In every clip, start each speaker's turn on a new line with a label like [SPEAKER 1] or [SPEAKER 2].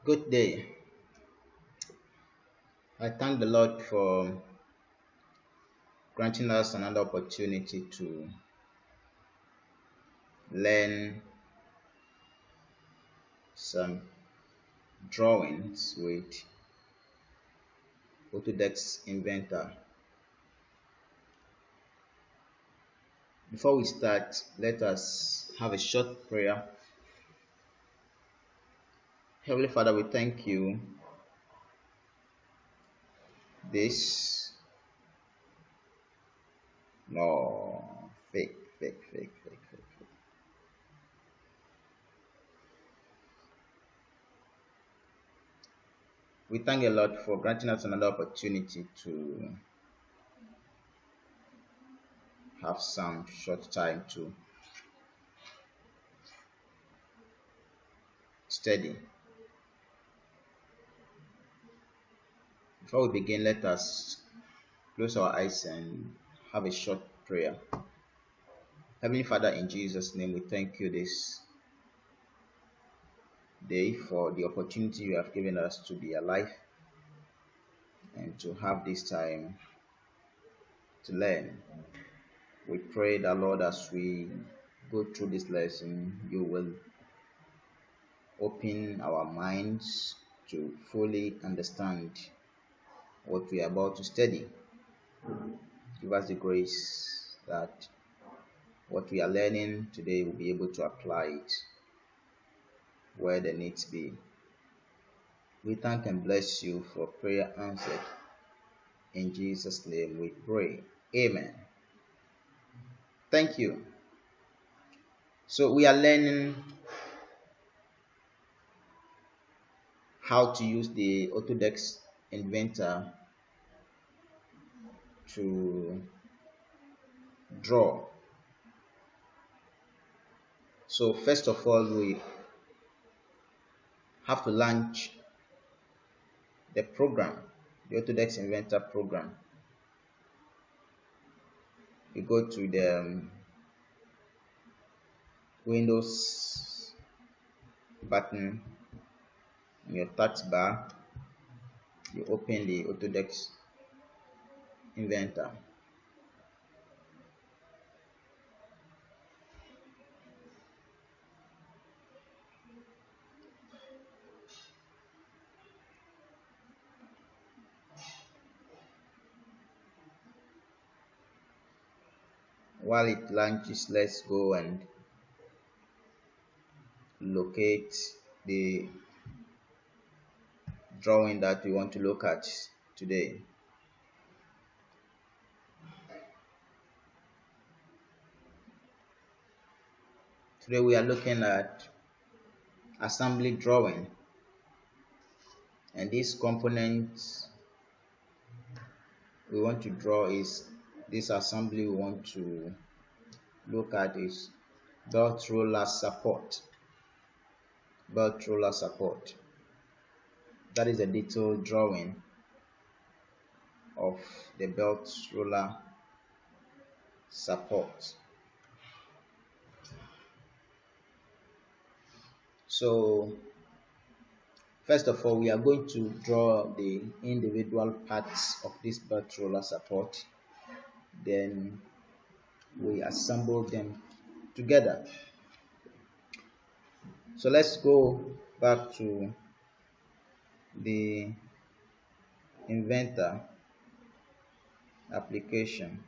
[SPEAKER 1] Good day. I thank the Lord for granting us another opportunity to learn some drawings with Autodesk Inventor. Before we start, let us have a short prayer. Heavenly Father, we thank you this no fake. We thank the Lord for granting us another opportunity to have some short time to study. Before we begin, let us close our eyes and have a short prayer. Heavenly Father, in Jesus' name, we thank you this day for the opportunity you have given us to be alive and to have this time to learn. We pray that, Lord, as we go through this lesson, you will open our minds to fully understand what we are about to study. Give us the grace that what we are learning today will be able to apply it where the needs be. We thank and bless you for prayer answered. In Jesus' name we pray. Amen. Thank you. So we are learning how to use the Autodesk Inventor to draw. So first of all, we have to launch the program, the Autodesk Inventor program. You go to the Windows button in your taskbar, you open the Autodesk Inventor. While it launches, let's go and locate the drawing that we want to look at today. Today we are looking at assembly drawing, and this component we want to draw is this assembly we want to look at is belt roller support. Belt roller support. That is a detailed drawing of the belt roller support. So first of all, we are going to draw the individual parts of this belt roller support. Then we assemble them together. So let's go back to the Inventor application.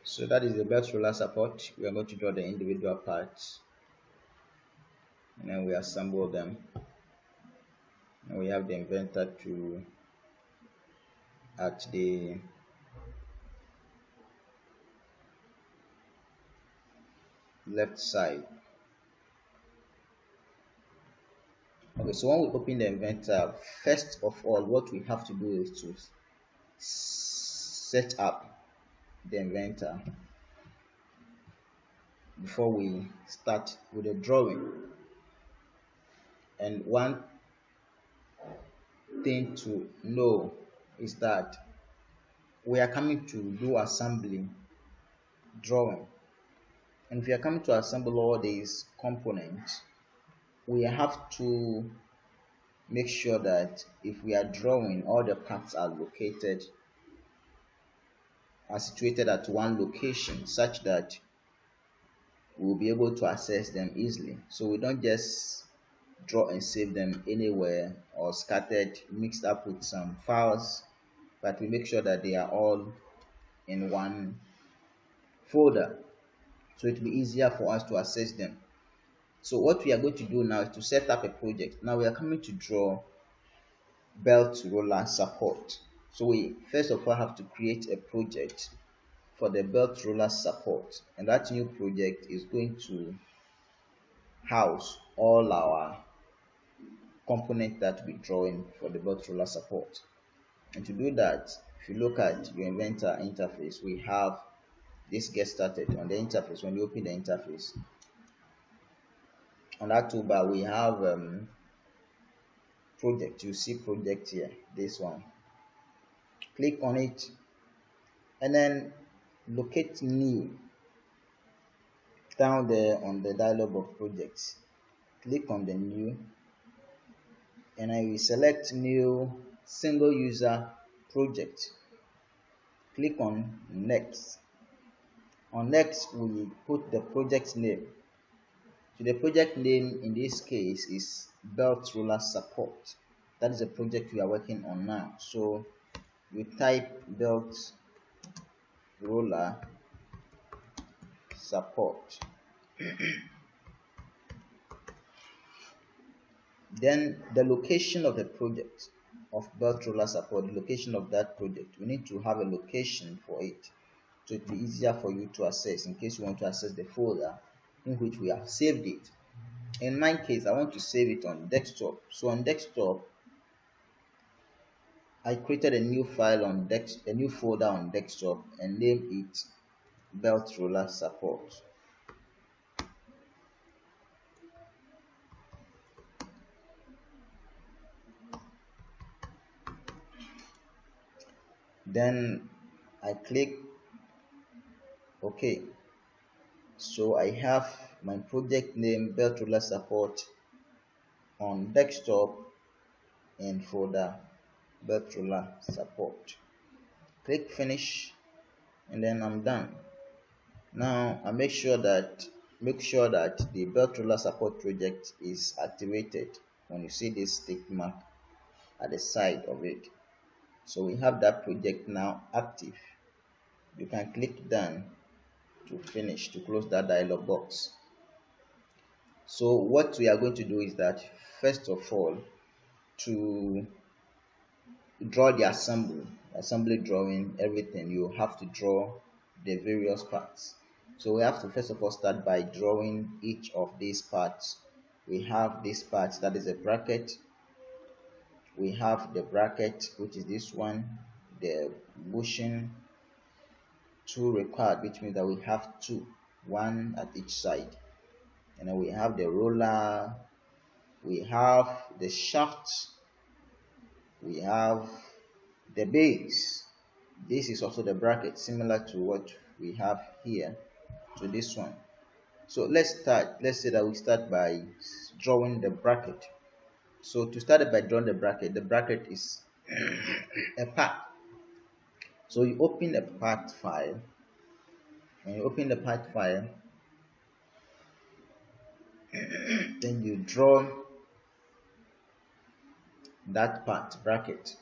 [SPEAKER 1] So that is the belt roller support. We are going to draw the individual parts and then we assemble them. And we have the Inventor to at the left side. Okay, so when we open the Inventor, first of all, what we have to do is to set up the Inventor before we start with the drawing. And one thing to know is that we are coming to do assembly drawing. And if we are coming to assemble all these components, we have to make sure that if we are drawing, all the parts are situated at one location such that we'll be able to access them easily. So we don't just draw and save them anywhere or scattered, mixed up with some files, but we make sure that they are all in one folder, so it will be easier for us to access them. So what we are going to do now is to set up a project. Now we are coming to draw belt roller support. So we first of all have to create a project for the belt roller support, and that new project is going to house all our components that we're drawing for the belt roller support. And to do that, if you look at your Inventor interface, we have this get started on the interface. When you open the interface, on that toolbar we have project. You see project here, this one. Click on it and then locate new down there on the dialog of projects. Click on the new and I will select new single user project. Click on next. On next we will put the project name. So the project name in this case is belt roller support. That is the project we are working on now. So you type belt roller support. Then the location of the project of belt roller support, the location of that project, we need to have a location for it, so it will be easier for you to access in case you want to access the folder in which we have saved it. In my case, I want to save it on desktop. So on desktop, I created a new file on a new folder on desktop and named it belt roller support. Then I click OK. So I have my project name belt roller support on desktop and folder belt roller support. Click finish and then I'm done. Now I make sure that the belt roller support project is activated when you see this tick mark at the side of it. So we have that project now active. You can click done to finish, to close that dialog box. So what we are going to do is that first of all, to draw the assembly drawing, everything, you have to draw the various parts. So we have to first of all start by drawing each of these parts. We have this part, that is a bracket. We have the bracket, which is this one, the bushing, two required, which means that we have two, one at each side. And then we have the roller, we have the shaft, we have the base. This is also the bracket, similar to what we have here to this one. So let's say that we start by drawing the bracket. So to start by drawing the bracket is a part. So you open the part file. When you open the part file, then you draw that part bracket.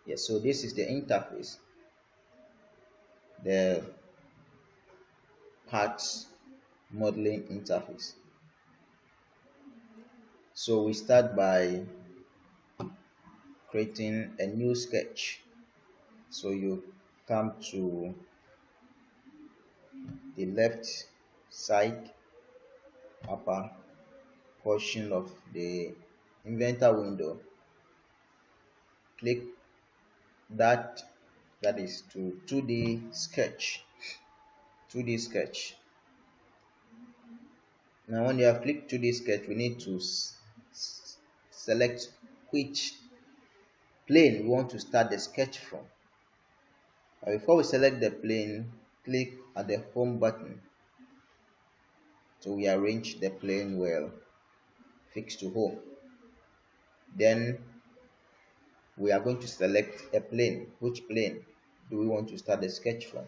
[SPEAKER 1] Yes, so this is the interface, the parts modeling interface. So we start by creating a new sketch. So you come to the left side upper portion of the Inventor window, click that that is to 2D sketch. 2D sketch. Now when you have clicked 2D sketch, we need to select which plane we want to start the sketch from. Before we select the plane, click at the home button to rearrange the plane well, fix to home. Then we are going to select a plane. Which plane do we want to start the sketch from?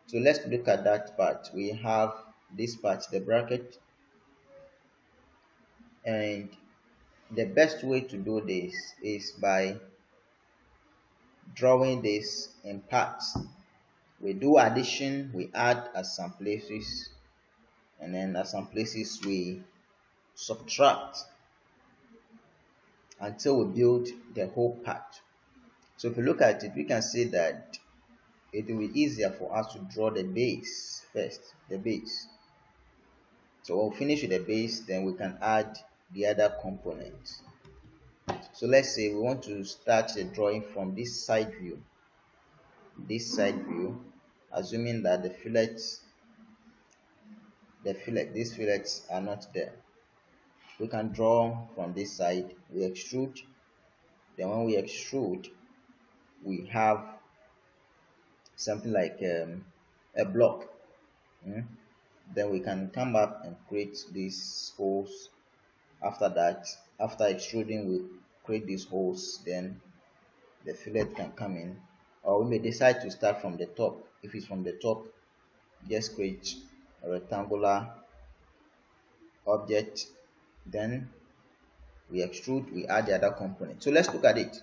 [SPEAKER 1] So let's look at that part. We have this part, the bracket, and the best way to do this is by drawing this in parts. We do addition, we add at some places, and then at some places we subtract until we build the whole part. So if you look at it, we can see that it will be easier for us to draw the base first, the base. So we'll finish with the base, then we can add the other components. So let's say we want to start the drawing from this side view, assuming that these fillets are not there. We can draw from this side, we extrude, then when we extrude, we have something like a block. Then we can come back and create these holes. After that, after extruding, we create these holes, then the fillet can come in. Or we may decide to start from the top. If it's from the top, just create a rectangular object, then we extrude, we add the other component. So let's look at it.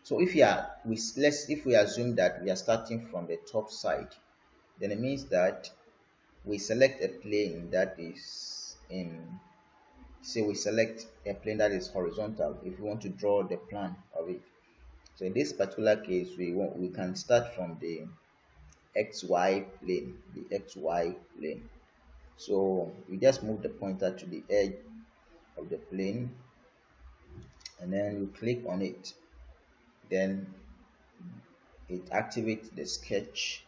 [SPEAKER 1] So if we assume that we are starting from the top side, then it means that we select a plane that is in, say we select a plane that is horizontal if we want to draw the plan of it. So in this particular case, we can start from the XY plane. So we just move the pointer to the edge of the plane, and then we click on it. Then it activates the sketch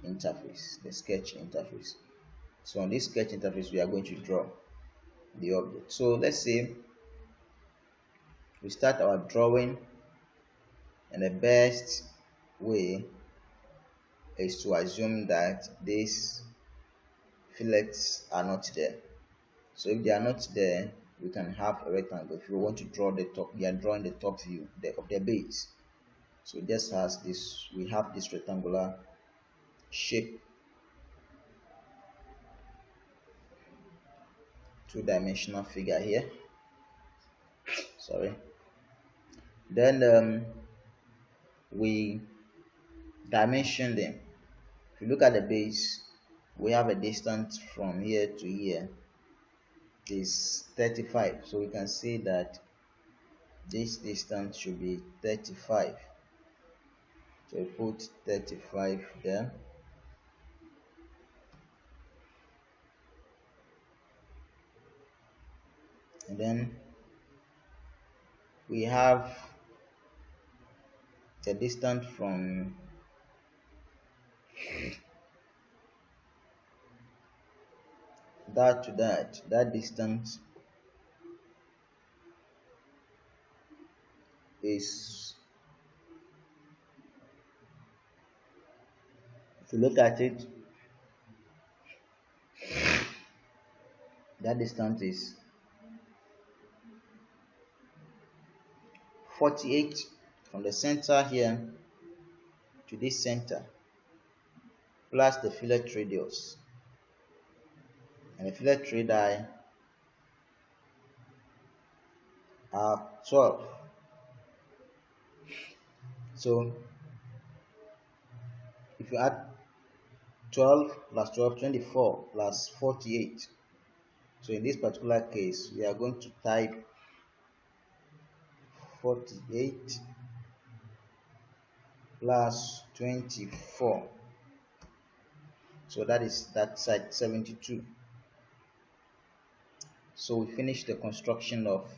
[SPEAKER 1] interface. So on this sketch interface, we are going to draw the object. So let's say we start our drawing, and the best way is to assume that these fillets are not there. So if they are not there, we can have a rectangle. If you want to draw the top, we are drawing the top view of the base. So just as this, we have this rectangular shape, two-dimensional figure here. Sorry. Then we dimension them. If you look at the base, we have a distance from here to here is 35. So we can see that this distance should be 35. So we put 35 there. And then we have the distance from that to that distance is, if you look at it, that distance is 48 from the center here to this center, plus the fillet radius, and the fillet radii are 12. So if you add 12 plus 12, 24 plus 48. So in this particular case, we are going to type 48 plus 24. So that is that side, 72. So we finish the construction of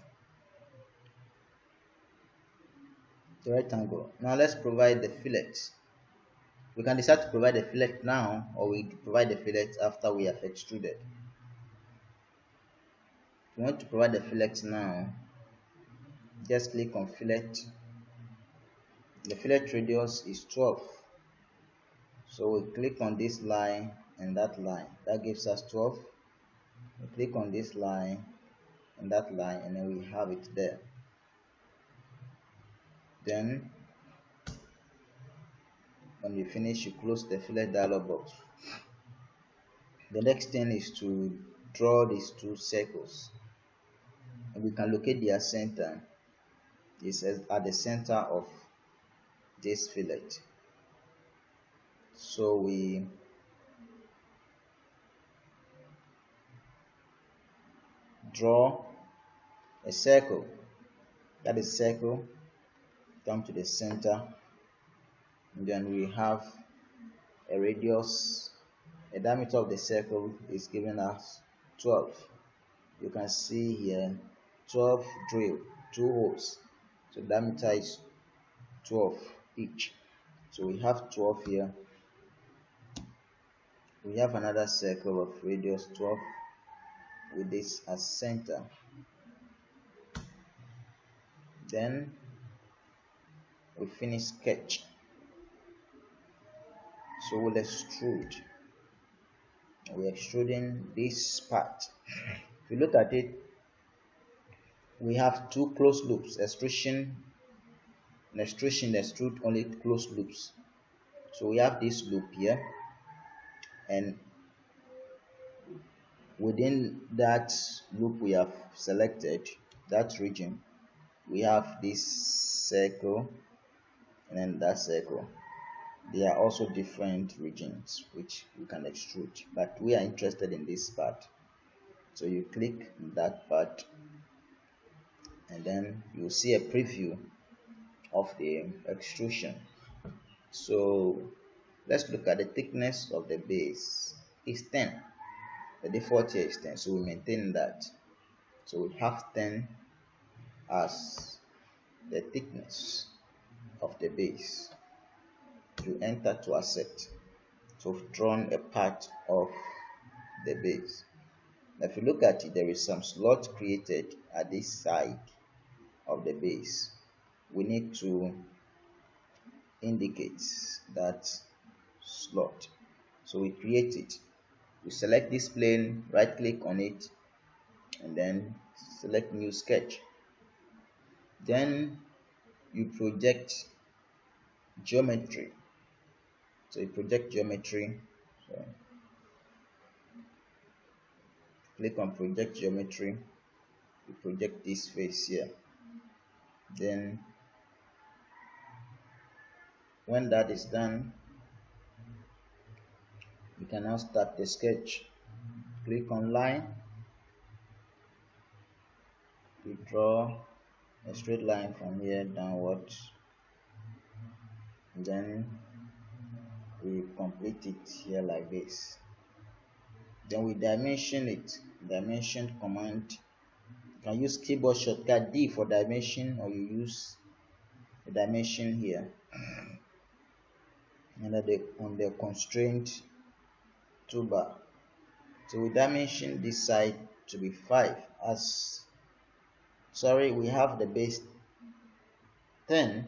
[SPEAKER 1] the rectangle. Now let's provide the fillets. We can decide to provide the fillet now, or we provide the fillet after we have extruded. If you want to provide the fillet now, just click on fillet. The fillet radius is 12. So we click on this line and that line. That gives us 12. We click on this line and that line, and then we have it there. Then when you finish, you close the fillet dialog box. The next thing is to draw these two circles, and we can locate their center. It's at the center of this fillet. So we draw a circle. That is circle. Come to the center, and then we have a radius. The diameter of the circle is given us 12. You can see here 12 drill, 2 holes. So diameter is 12 each. So we have 12 here. We have another circle of radius 12 with this as center. Then we finish sketch. So we'll extrude. We're extruding this part. If you look at it, we have 2 closed loops, extrusion and extrude only closed loops. So we have this loop here, and within that loop we have selected, that region, we have this circle and then that circle. They are also different regions which you can extrude, but we are interested in this part. So you click that part, and then you'll see a preview of the extrusion. So let's look at the thickness of the base. It's 10. The default here is 10, so we maintain that. So we have 10 as the thickness of the base. You enter to accept. So we've drawn a part of the base. Now if you look at it, there is some slot created at this side of the base. We need to indicate that slot. So we create it. We select this plane, right click on it, and then select new sketch. Then you project geometry. So you project geometry. So click on project geometry. You project this face here. Then when that is done, you can now start the sketch. Click on line. You draw a straight line from here downwards. Then we complete it here like this. Then we dimension it. Dimension command. You can use keyboard shortcut D for dimension, or you use the dimension here. And on the constraint toolbar. So we dimension this side to be 5. We have the base 10.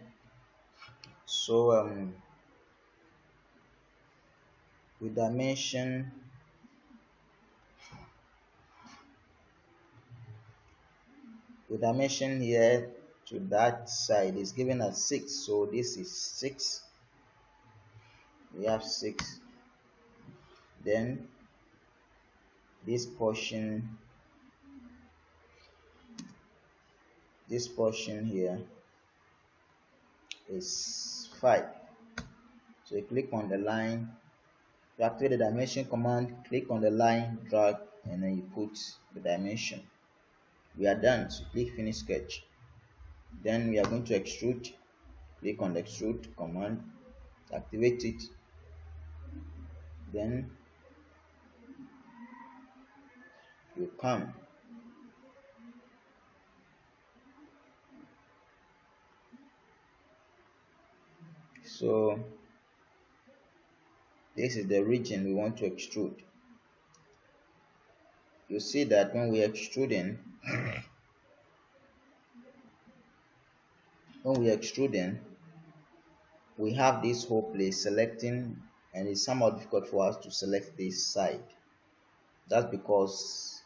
[SPEAKER 1] So we dimension here to that side is given as 6. So this is 6. We have 6. Then this portion here is 5. So you click on the line, you activate the dimension command, click on the line, drag, and then you put the dimension. We are done. So click finish sketch. Then we are going to extrude. Click on the extrude command, activate it. Then you come. So This is the region we want to extrude. You see that when we're extruding, we have this whole place selecting, and it's somewhat difficult for us to select this side. That's because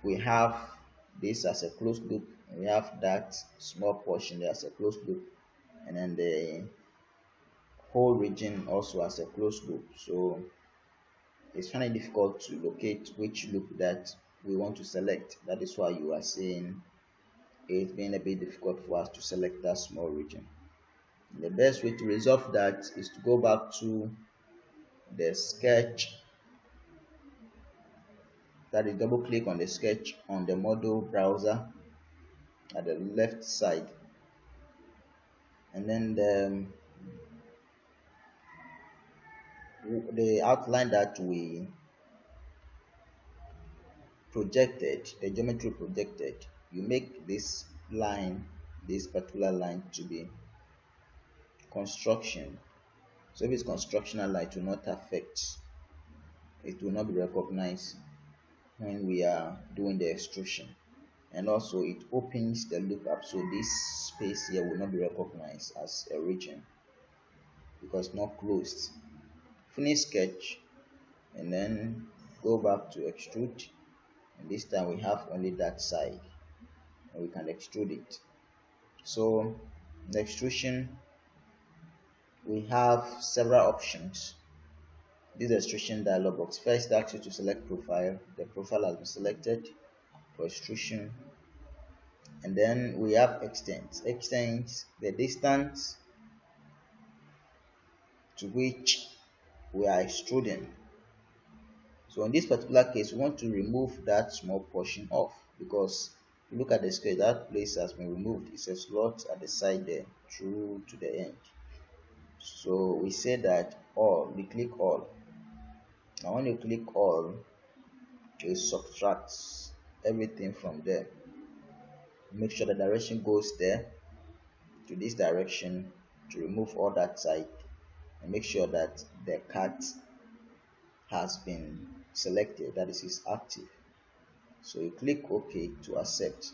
[SPEAKER 1] we have this as a closed loop, and we have that small portion there as a closed loop, and then the whole region also as a closed loop. So it's kind of difficult to locate which loop that we want to select. That is why you are seeing it's been a bit difficult for us to select that small region. The best way to resolve that is to go back to the sketch, that is double click on the sketch on the model browser at the left side, and then the outline that we projected, the geometry projected, you make this line, this particular line, to be construction. So if it's constructional line, it will not affect, it will not be recognized when we are doing the extrusion. And also it opens the loop up, so this space here will not be recognized as a region because not closed. Finish sketch, and then go back to extrude, and this time we have only that side, and we can extrude it. So the extrusion, we have several options. This extrusion dialog box first asks you to select profile. The profile has been selected for extrusion, and then we have extents. Extents the distance to which we are extruding. So in this particular case, we want to remove that small portion off, because if you look at the sketch, that place has been removed. It's a slot at the side there through to the end. So we say that all, we click all. Now when you click all, it subtracts everything from there. Make sure the direction goes there to this direction to remove all that side, and make sure that the cut has been selected, that is active. So you click OK to accept.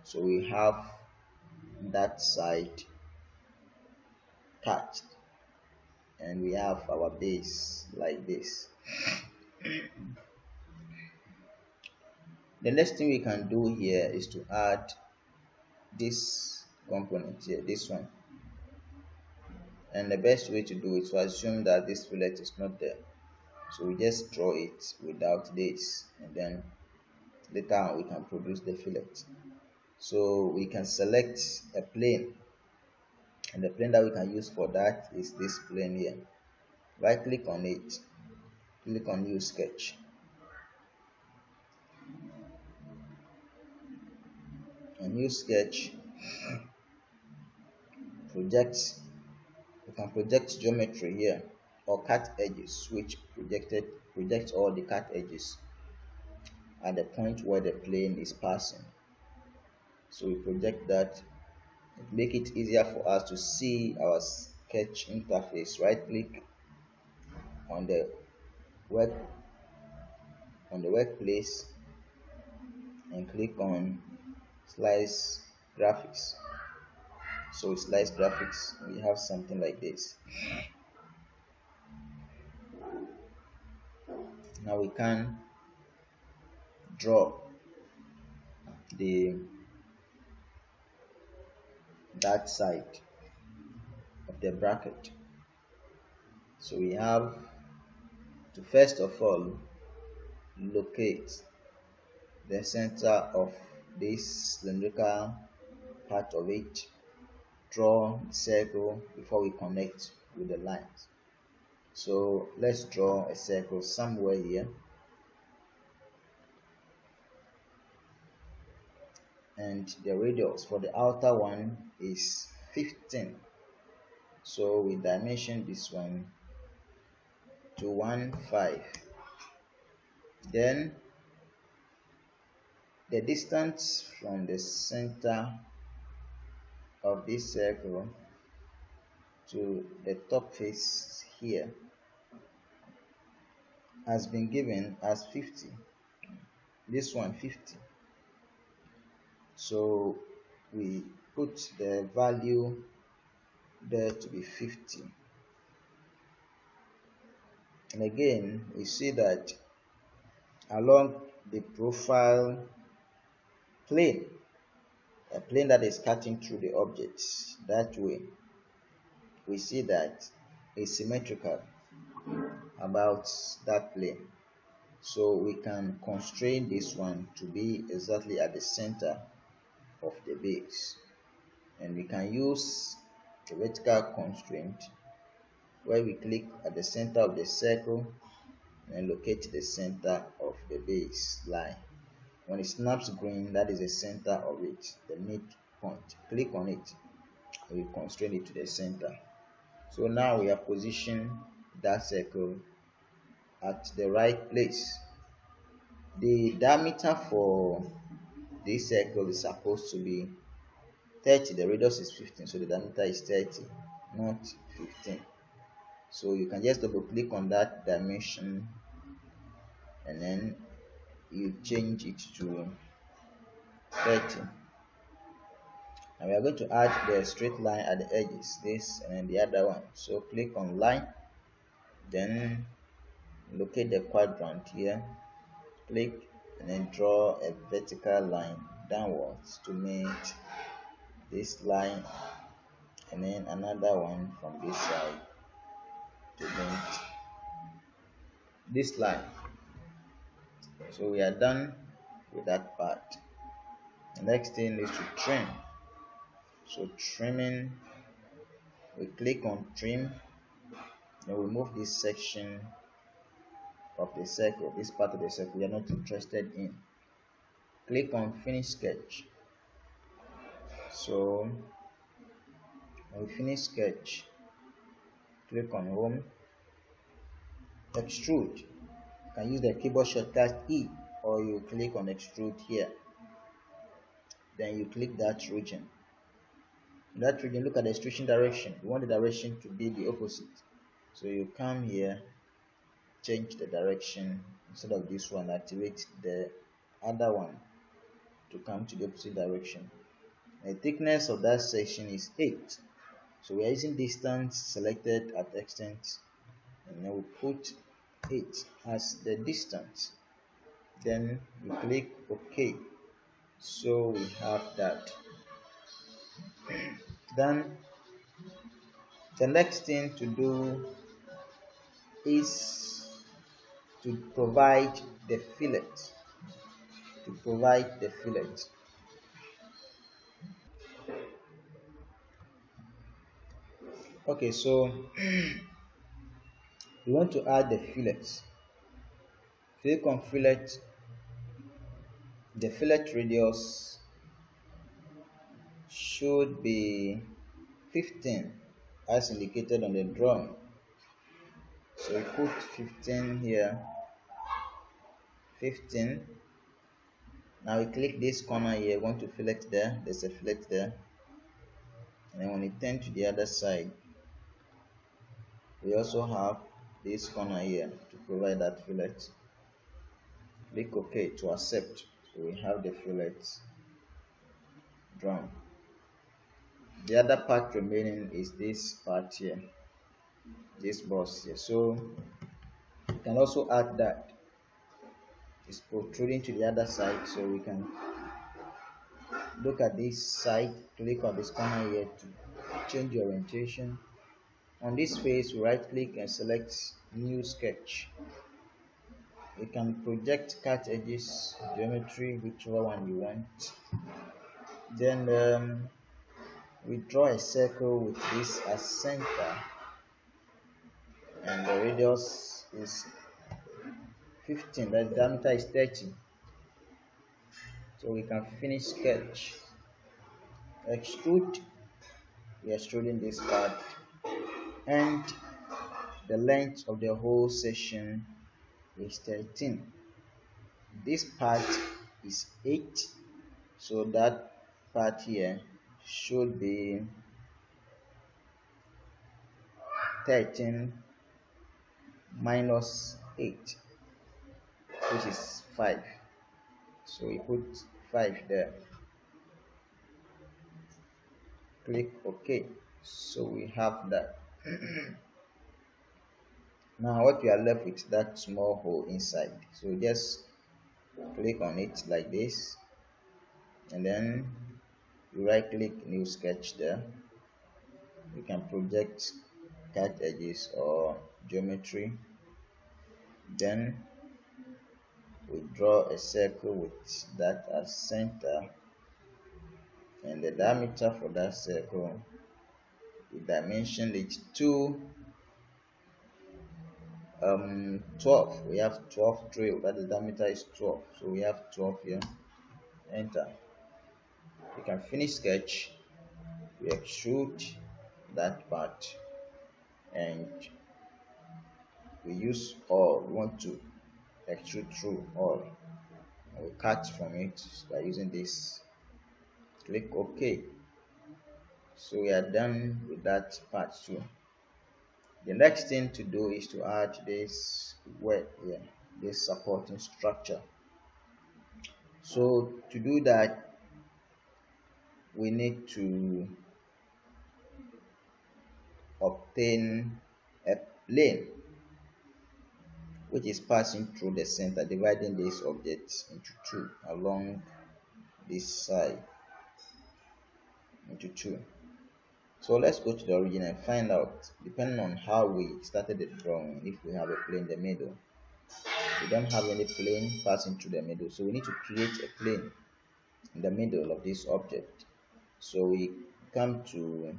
[SPEAKER 1] So we have that side cut, and we have our base like this. The next thing we can do here is to add this component here, this one. And the best way to do it is to assume that this fillet is not there. So we just draw it without this, and then later on we can produce the fillet. So we can select a plane, and the plane that we can use for that is this plane here. Right click on it, click on new sketch. A new sketch projects, we can project geometry here, or cut edges, which projects all the cut edges at the point where the plane is passing. So we project that. Make it easier for us to see our sketch interface. Right click on the workplace and click on slice graphics. So slice graphics, we have something like this. Now we can draw that side of the bracket. So we have to first of all locate the center of this cylindrical part of it, draw the circle before we connect with the lines. So let's draw a circle somewhere here, and the radius for the outer one is 15. So we dimension this one to 1.5. Then the distance from the center of this circle to the top face here has been given as 50. This one 50. So we put the value there to be 50. And again, we see that along the profile plane, a plane that is cutting through the objects, that way we see that is symmetrical about that plane. So we can constrain this one to be exactly at the center of the base. And we can use the vertical constraint where we click at the center of the circle and locate the center of the base line. When it snaps green, that is the center of it, the midpoint. Click on it, and we constrain it to the center. So now we have positioned that circle at the right place. The diameter for this circle is supposed to be 30. The radius is 15, so the diameter is 30, not 15. So you can just double click on that dimension and then you change it to 30. And we are going to add the straight line at the edges, this and then the other one. So click on line, then locate the quadrant here, click and then draw a vertical line downwards to meet this line, and then another one from this side to meet this line. So we are done with that part. The next thing is to trim. So trimming, we click on trim, then we remove this section of the circle, this part of the circle we are not interested in. Click on finish sketch. So when we finish sketch, click on home, extrude. You can use the keyboard shortcut E, or you click on extrude here, then you click that region. In that region, look at the extrusion direction. You want the direction to be the opposite, so you come here, change the direction. Instead of this one, activate the other one to come to the opposite direction. The thickness of that section is 8, so we are using distance selected at extent, and then we put 8 as the distance. Then we click OK. So we have that. Then the next thing to do is to provide the fillet. Okay, so we want to add the fillets. Click on fillet. The fillet radius should be 15 as indicated on the drawing. So we put 15 here, 15. Now we click this corner here, we want to fillet there, there's a fillet there. And then when we turn to the other side, we also have this corner here to provide that fillet. Click OK to accept. So we have the fillet drawn. The other part remaining is this part here, this boss here. So you can also add that. It's protruding to the other side, so we can look at this side, click on this corner here to change the orientation. On this face, we right click and select new sketch. You can project cut edges, geometry, whichever one you want. Then we draw a circle with this as center, and the radius is 15, the diameter is 30. So we can finish sketch, extrude. We are extruding this part, and the length of the whole section is 13. This part is 8, so that part here should be 13 minus 8. which is 5. So we put 5 there. Click OK. So we have that. Now what we are left with, that small hole inside. So just click on it like this, and then you right click, new sketch there. You can project cut edges or geometry. Then we draw a circle with that as center, and the diameter for that circle, we dimension it to 12. We have 12 drill, that is diameter is 12, so we have 12 here. Enter. You can finish sketch. We extrude that part, and we use all. We want to extrude through all, and we cut from it by using this. Click OK. So we are done with that part too. The next thing to do is to add this word here, this supporting structure. So to do that, we need to obtain a plane which is passing through the center, dividing this object into two along this side into two. So let's go to the origin and find out, depending on how we started the drawing, if we have a plane in the middle. We don't have any plane passing through the middle, so we need to create a plane in the middle of this object. So we come to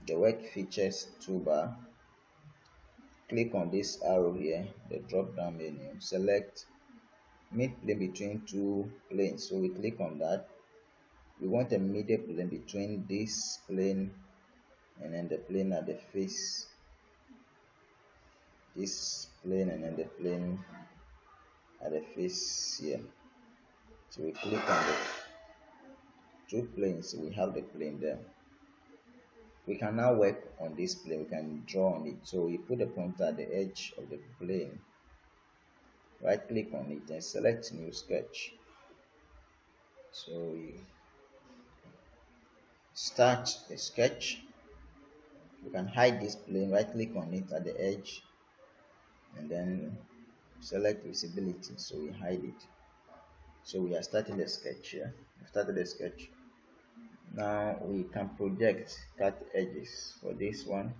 [SPEAKER 1] the work features toolbar, click on this arrow here, the drop down menu, select mid plane between two planes. So we click on that. We want a middle plane between this plane and then the plane at the face, this plane and then the plane at the face here. So we click on the two planes. We have the plane there. We can now work on this plane. We can draw on it. So we put the pointer at the edge of the plane, right click on it and select new sketch. So we start a sketch. We can hide this plane, right click on it at the edge and then select visibility, so we hide it. So we are starting the sketch here. We started the sketch. Now we can project cut edges for this one,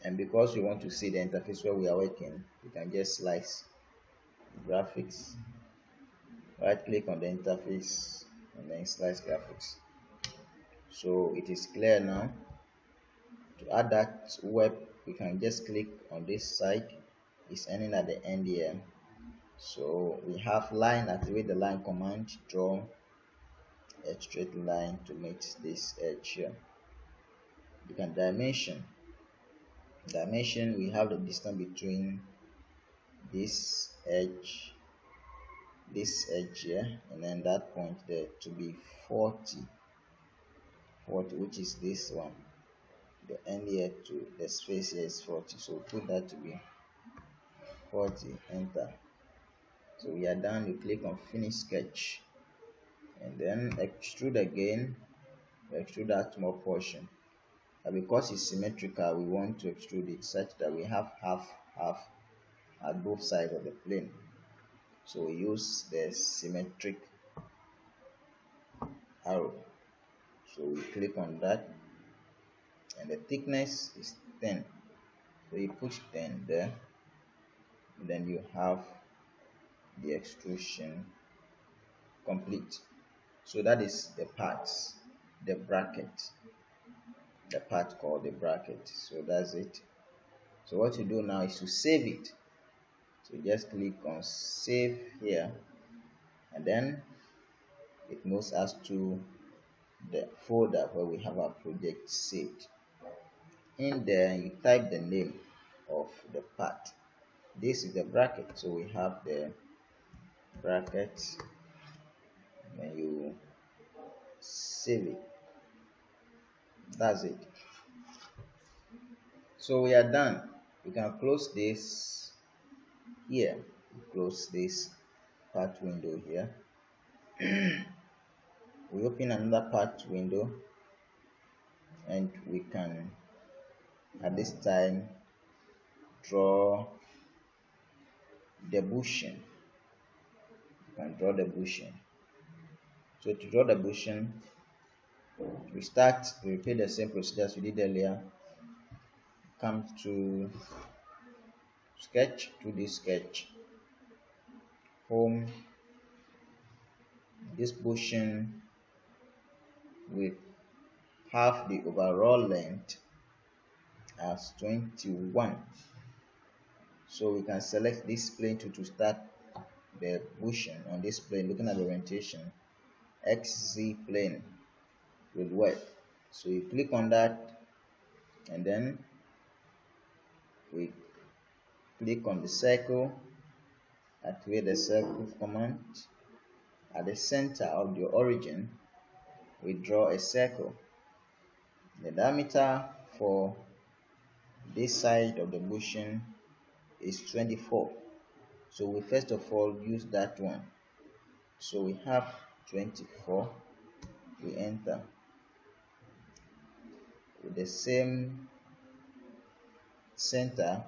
[SPEAKER 1] and because we want to see the interface where we are working, we can just slice graphics, right click on the interface and then slice graphics. So it is clear now. To add that web, we can just click on this side. It's ending at the end here. So we have line, activate the line command, draw a straight line to meet this edge here. You can dimension. We have the distance between this edge here and then that point there to be 40, which is this one. The end here to the space here is 40, so put that to be 40. Enter. So we are done. You click on finish sketch and then extrude again. Extrude that small portion, and because it's symmetrical, we want to extrude it such that we have half at both sides of the plane. So we use the symmetric arrow. So we click on that, and the thickness is 10. So you put 10 there, and then you have the extrusion complete. So that is the parts, the bracket, the part called the bracket. So that's it. So what you do now is to save it. So just click on save here, and then it moves us to the folder where we have our project saved. In there you type the name of the part. This is the bracket, so we have the bracket, and then you save it. That's it. So we are done. You can close this here. close this part window here. We open another part window, and we can at this time draw the bushing. You can draw the bushing. So to draw the bushing, we repeat the same procedure as we did earlier. Come to sketch, to this sketch, home, this bushing with half the overall length as 21. So we can select this plane to start the bushing on this plane. Looking at the orientation, XZ plane will work. So you click on that, and then we click on the circle, activate the circle command. At the center of the origin, we draw a circle. The diameter for this side of the bushing is 24. So we first of all use that one. So we have 24. We enter. With the same center,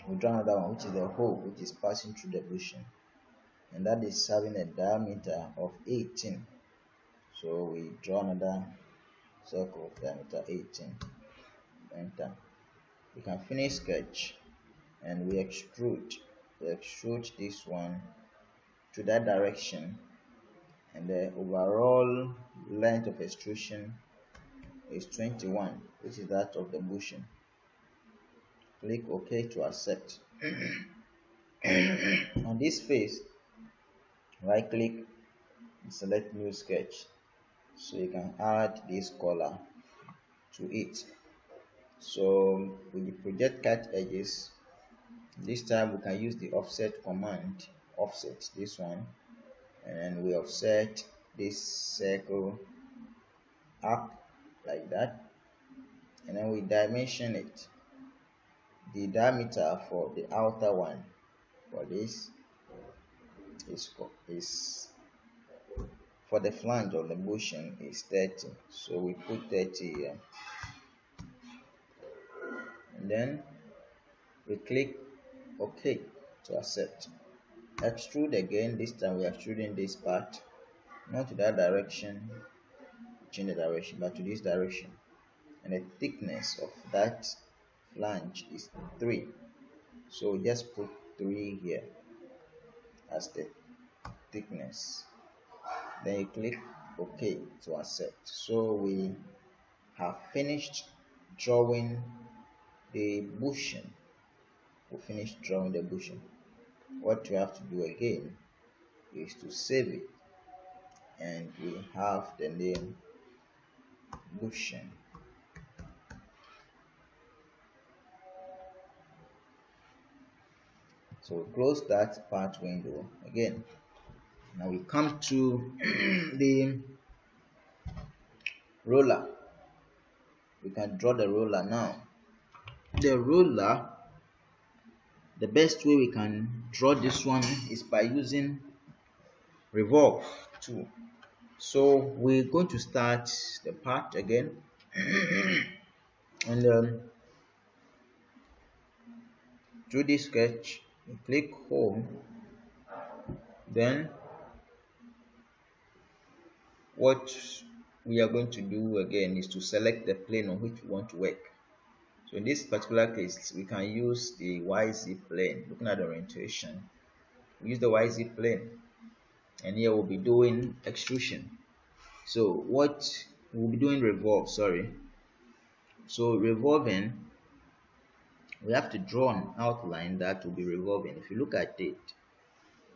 [SPEAKER 1] we draw another one, which is the hole which is passing through the bushing, and that is having a diameter of 18. So we draw another circle of diameter 18. Enter. We can finish sketch, and we extrude. We extrude this one to that direction, and the overall length of extrusion is 21, which is that of the bushing. Click OK to accept. On this face, right click and select new sketch, so you can add this color to it. So with the project cut edges, this time we can use the offset command, offset this one, and then we offset this circle up like that, and then we dimension it. The diameter for the outer one for this is for the flange of the bushing is 30. So we put 30 here, and then we click OK to accept. Extrude again. This time we are extruding this part, not to that direction, change the direction, but to this direction, and the thickness of that flange is 3. So just put 3 here as the thickness. Then you click OK to accept. So we have finished drawing the bushing. We finished drawing the bushing. What you have to do again is to save it, and we have the name bushing. So we close that part window again. Now we come to the roller. We can draw the roller now. The roller, the best way we can draw this one is by using revolve tool. So we're going to start the part again, and through this sketch, we click home. Then what we are going to do again is to select the plane on which we want to work. So in this particular case, we can use the YZ plane. Looking at the orientation, we use the YZ plane, and here we'll be doing extrusion. So what we'll be doing revolve, so revolving, we have to draw an outline that will be revolving. If you look at it,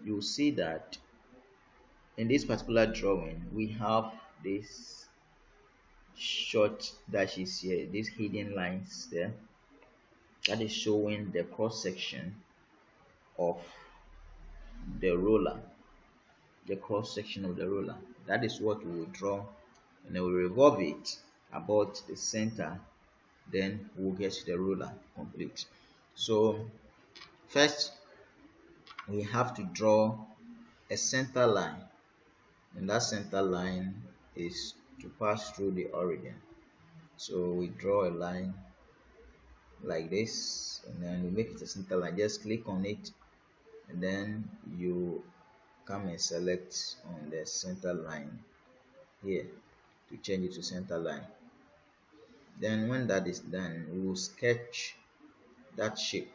[SPEAKER 1] you'll see that in this particular drawing we have this short dashes here, these hidden lines there, that is showing the cross section of the roller, the cross section of the roller. That is what we will draw, and then we revolve it about the center, then we'll get the roller complete. So first we have to draw a center line, and that center line is to pass through the origin. So we draw a line like this, and then we make it a center line. Just click on it, and then you come and select on the center line here to change it to center line. Then when that is done, we will sketch that shape,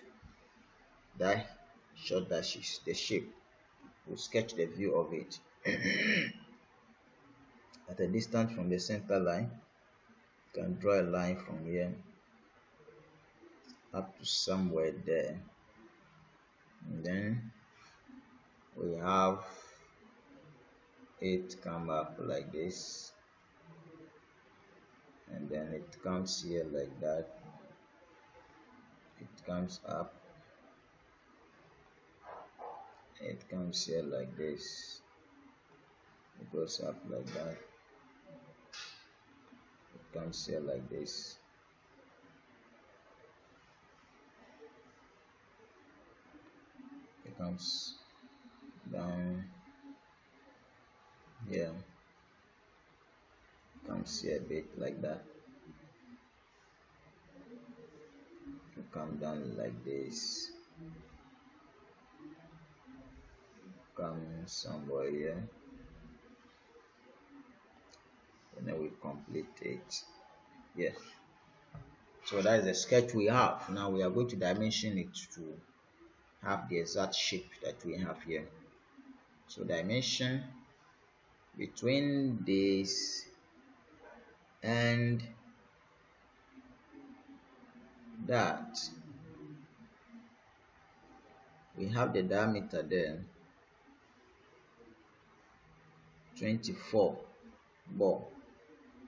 [SPEAKER 1] that short dashes, the shape. We'll sketch the view of it at a distance from the center line. You can draw a line from here up to somewhere there, and then we have it come up like this, and then it comes here like that. It comes up, it comes here like this, it goes up like that, it comes here like this, it comes down here, it comes here a bit like that, it come down like this, come somewhere here, and then we complete it. Yeah, so that is the sketch we have. Now we are going to dimension it to have the exact shape that we have here. So dimension between this and that, we have the diameter there, 24 ball.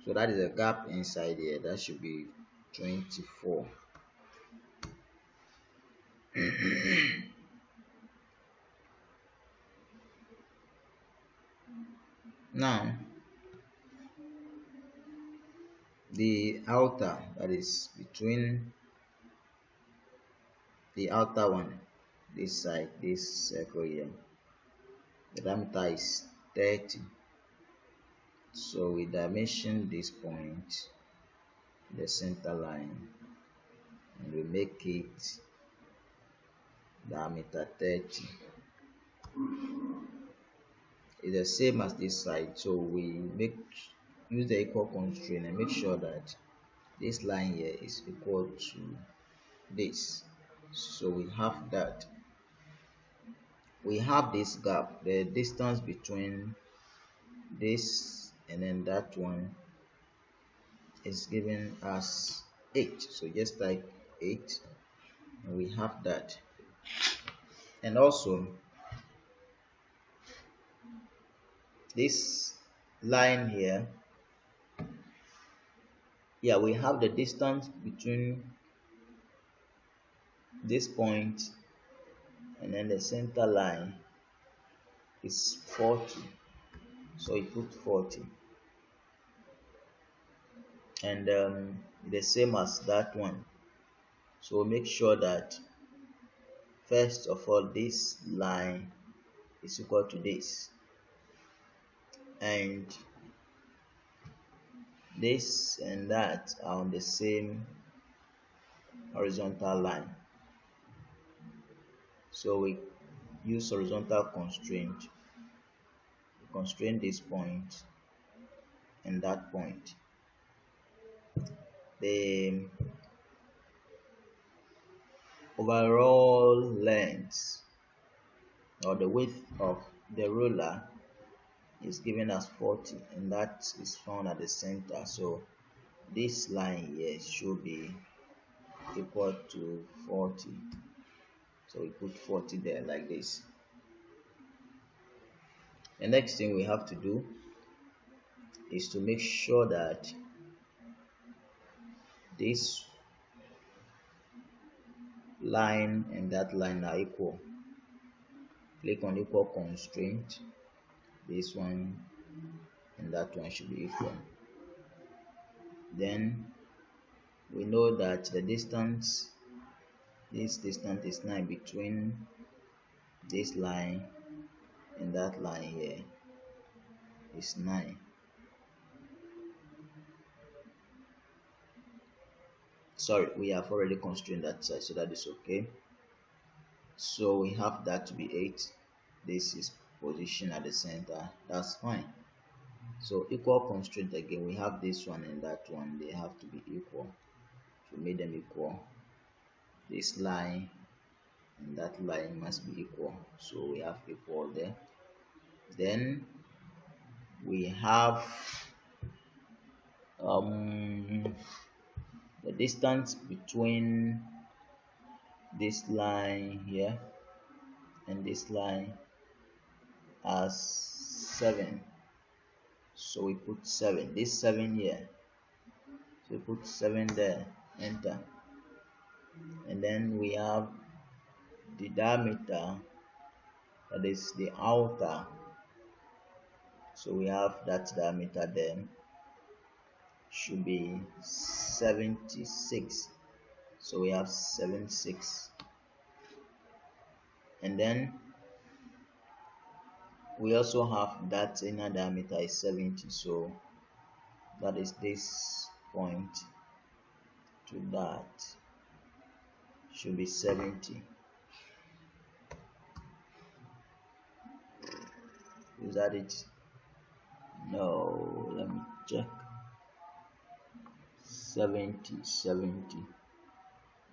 [SPEAKER 1] So that is a gap inside here, that should be 24. Now the outer, that is between the outer one, this side, this circle here, the diameter is 30. So we dimension this point, the center line, and we make it diameter 30. It's the same as this side, so we use the equal constraint and make sure that this line here is equal to this. So we have that. We have this gap, the distance between this and then that one is giving us 8. So just type 8, and we have that. And also this line here, yeah, we have the distance between this point and then the center line is 40. So we put 40, and the same as that one. So make sure that first of all this line is equal to this, and this and that are on the same horizontal line. So we use horizontal constraint to constrain this point and that point. The overall length or the width of the ruler is given as 40, and that is found at the center. So this line here should be equal to 40. So we put 40 there like this. The next thing we have to do is to make sure that this line and that line are equal. Click on equal constraint. This one and that one should be equal. Then we know that the distance, this distance is 9 between this line and that line here is 9. Sorry, we have already constrained that side, so that is okay. So we have that to be 8. This is position at the center, that's fine. So equal constraint again, we have this one and that one, they have to be equal. So we made them equal. This line and that line must be equal, so we have equal there. Then we have the distance between this line here and this line as 7, so we put 7, this 7 here, so we put 7 there, enter. And then we have the diameter, that is the outer, so we have that diameter there should be 76, so we have 76. And then we also have that inner diameter is 70, so that is this point to that should be 70. Is that it? No, let me check. 70.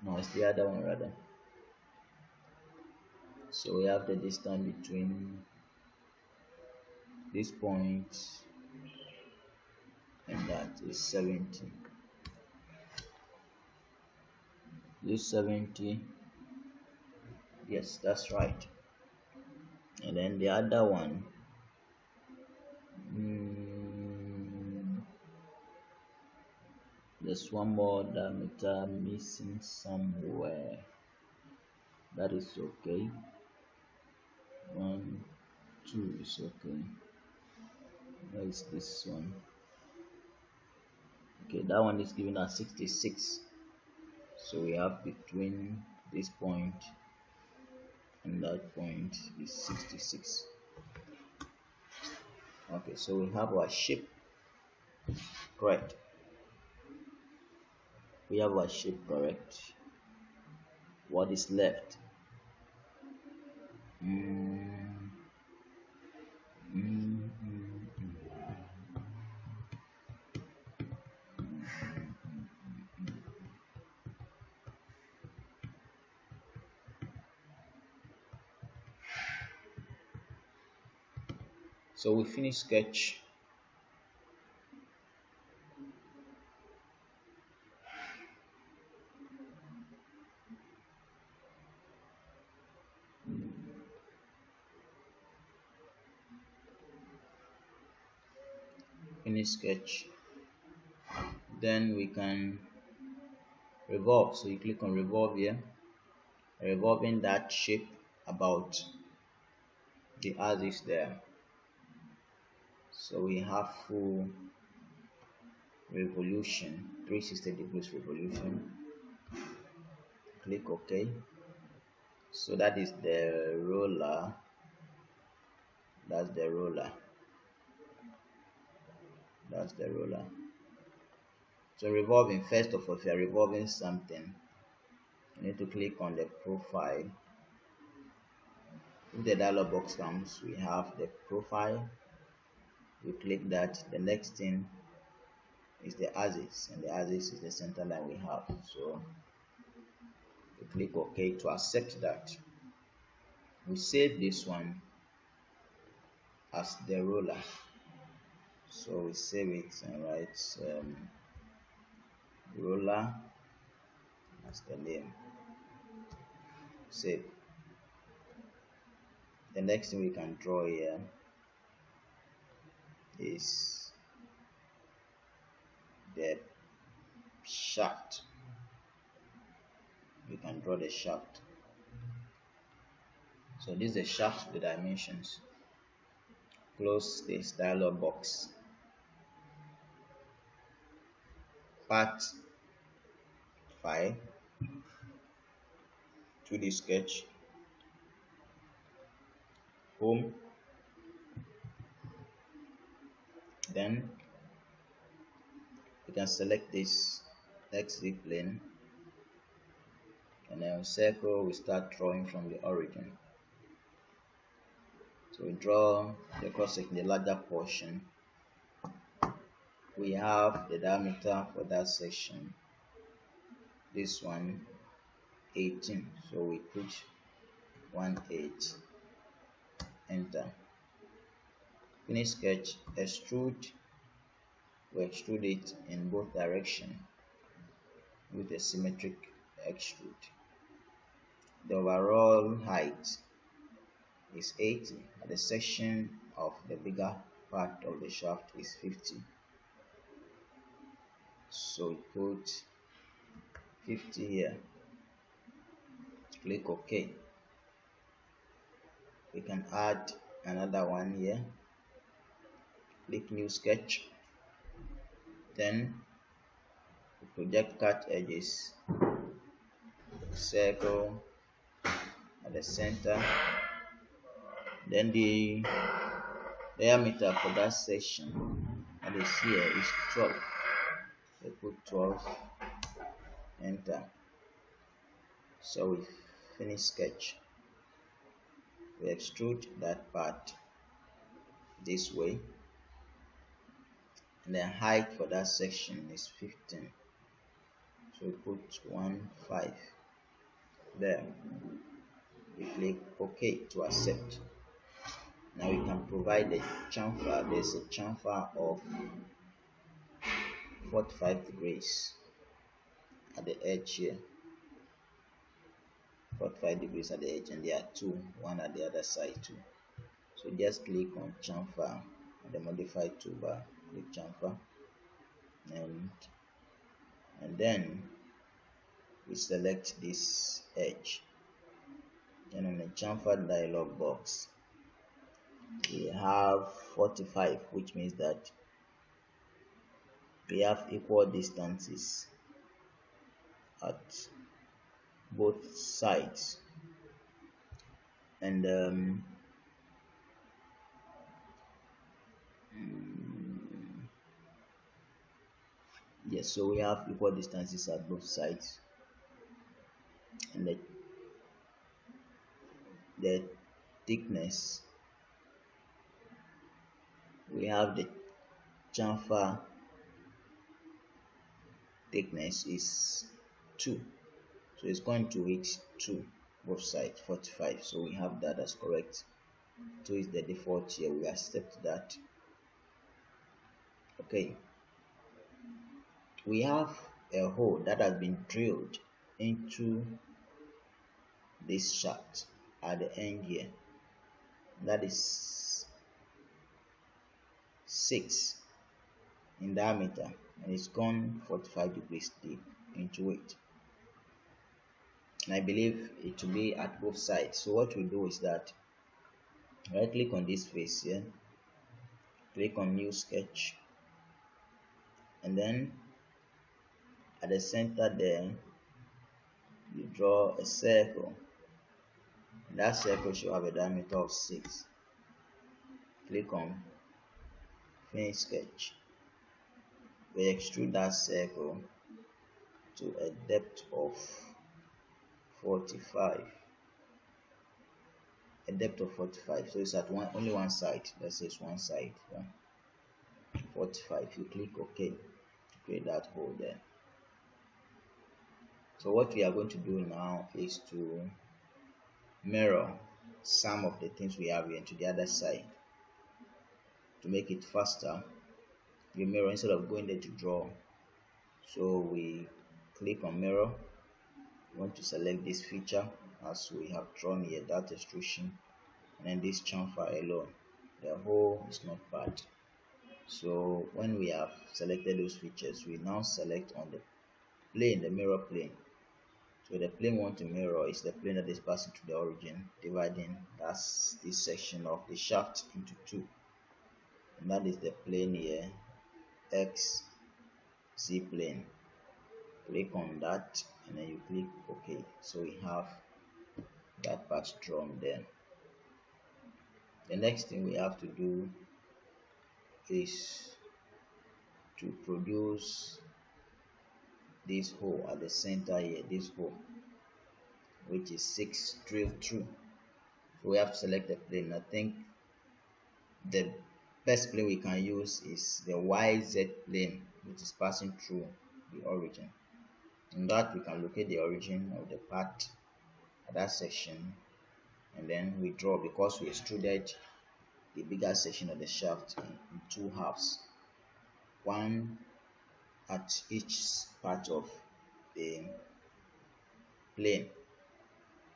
[SPEAKER 1] No, it's the other one rather. So we have the distance between this point and that is 70. This 70, yes, that's right. And then the other one, there's one more diameter missing somewhere. That is okay. 1, 2 is okay. Where is this one? Okay, that one is given as 66. So we have between this point and that point is 66. Okay, so we have our shape. Correct. We have our shape correct. What is left? So we finish sketch. Finish sketch. Then we can revolve. So you click on revolve here, revolving that shape about the axis there. So we have full revolution, 360 degrees revolution. Click OK. So that is the roller. That's the roller. That's the roller. So revolving, first of all, if you are revolving something, you need to click on the profile. If the dialog box comes, we have the profile. We click that. The next thing is the axis, and the axis is the center line we have. So we click OK to accept that. We save this one as the roller. So we save it and write roller as the name. Save. The next thing we can draw here is the shaft. We can draw the shaft. So this is the shaft with the dimensions. Close this dialog box. Part 5, 2D sketch. home. Then we can select this XZ plane, and then circle we start drawing from the origin. So we draw the cross section, the larger portion. We have the diameter for that section, this one 18, so we put 18, enter. Finish sketch. Extrude. We extrude it in both directions with a symmetric extrude. The overall height is 80, and the section of the bigger part of the shaft is 50. So we put 50 here. Click OK. We can add another one here. Click new sketch. Then we project cut edges, circle at the center. Then the diameter for that section that is here is 12. We put 12, enter. So we finish sketch. We extrude that part this way, and the height for that section is 15. So we put 15 there. We click OK to accept. Now we can provide the chamfer. There's a chamfer of 45 degrees at the edge here. 45 degrees at the edge, and there are two, one at the other side too. So just click on chamfer at the modified toolbar. Click chamfer, and then we select this edge. Then on the chamfer dialog box, we have 45, which means that we have equal distances at both sides. And yes, so we have equal distances at both sides, and the thickness, we have the chamfer thickness is 2, so it's going to reach 2 both sides, 45. So we have that as correct. 2 is the default here. We accept that. Okay, we have a hole that has been drilled into this shaft at the end here. That is 6 in diameter, and it's gone 45 degrees deep into it. And I believe it to be at both sides. So what we do is that right click on this face here, click on new sketch, and then at the center there you draw a circle. That circle should have a diameter of 6. Click on finish sketch. We extrude that circle to a depth of 45. A depth of 45. So it's at only one side. Let's say it's one side. 45. You click OK to create that hole there. So what we are going to do now is to mirror some of the things we have here to the other side. To make it faster, we mirror instead of going there to draw. So we click on mirror. We want to select this feature as we have drawn here, that extrusion, and then this chamfer alone. The hole is not bad. So when we have selected those features, we now select on the plane, the mirror plane. So the plane we want to mirror is the plane that is passing to the origin, dividing that's this section of the shaft into 2. And that is the plane here, XZ plane. Click on that, and then you click OK. So we have that part drawn there. The next thing we have to do is to produce this hole at the center here, this hole, which is 6 drilled through. So we have to select a plane. I think the best plane we can use is the YZ plane, which is passing through the origin. In that, we can locate the origin of the part at that section, and then we draw, because we extruded the bigger section of the shaft in two halves, one at each part of the plane.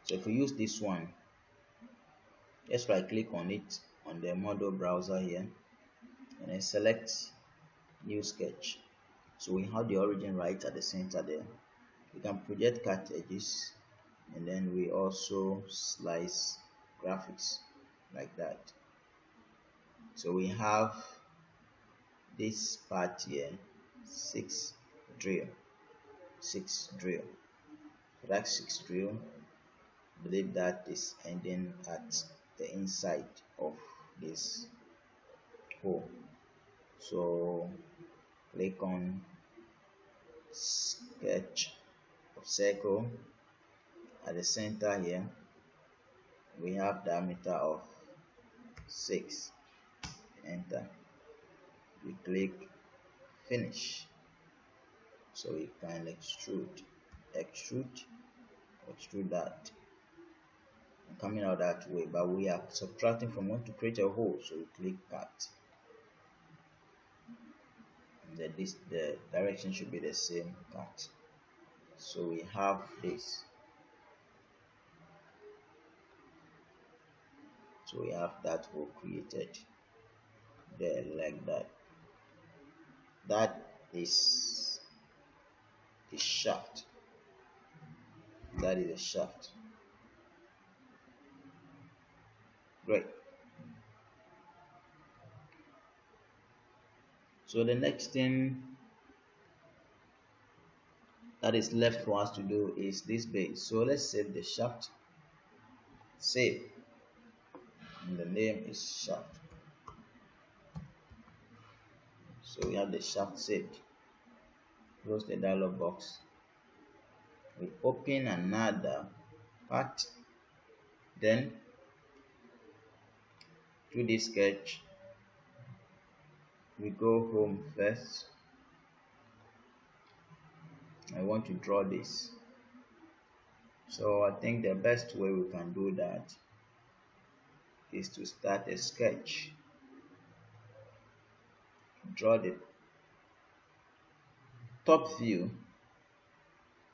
[SPEAKER 1] So if we use this one, just right click on it on the model browser here, and then select new sketch. So we have the origin right at the center there. We can project cut edges, and then we also slice graphics like that. So we have this part here, 6 drill, 6 drill. So that's 6 drill. I believe that is ending at the inside of this hole. So click on sketch of circle. At the center here, we have diameter of 6. Enter. We click finish. So we can extrude that, and coming out that way, but we are subtracting from one to create a hole, so we click cut, and then the direction should be the same, cut. So we have this, so we have that hole created there like that. That is the shaft. That is the shaft. Great. So the next thing that is left for us to do is this base. So let's save the shaft. Save. And the name is shaft. So we have the shaft saved. Close the dialog box. We open another part. Then to this sketch, we go home first. I want to draw this. So I think the best way we can do that is to start a sketch. Draw the top view,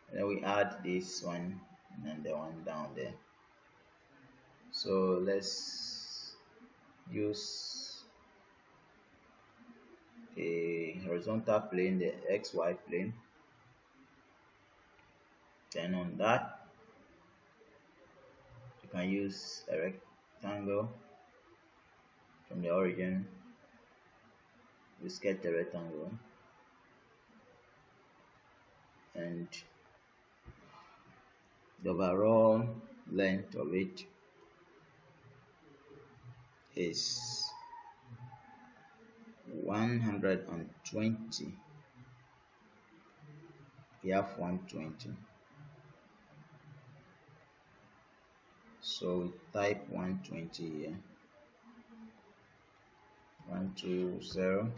[SPEAKER 1] and then we add this one and the one down there. So let's use a horizontal plane, the XY plane. Then on that, you can use a rectangle from the origin. We sketch the rectangle, and the overall length of it is 120. We have 120. So we type 120 here. 120.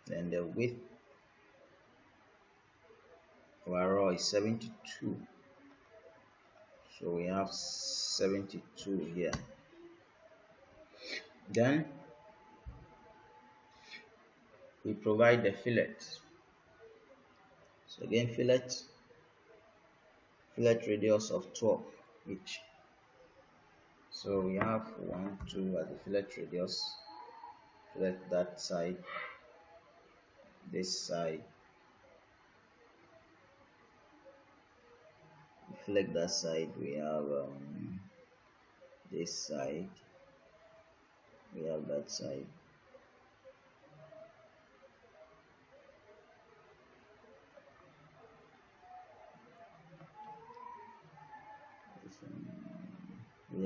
[SPEAKER 1] Then the width overall is 72. So we have 72 here. Then we provide the fillet. So again, fillet radius of 12 each. So we have 1, 2 at the fillet radius. Fillet that side, this side. Fillet that side. We have this side. We have that side.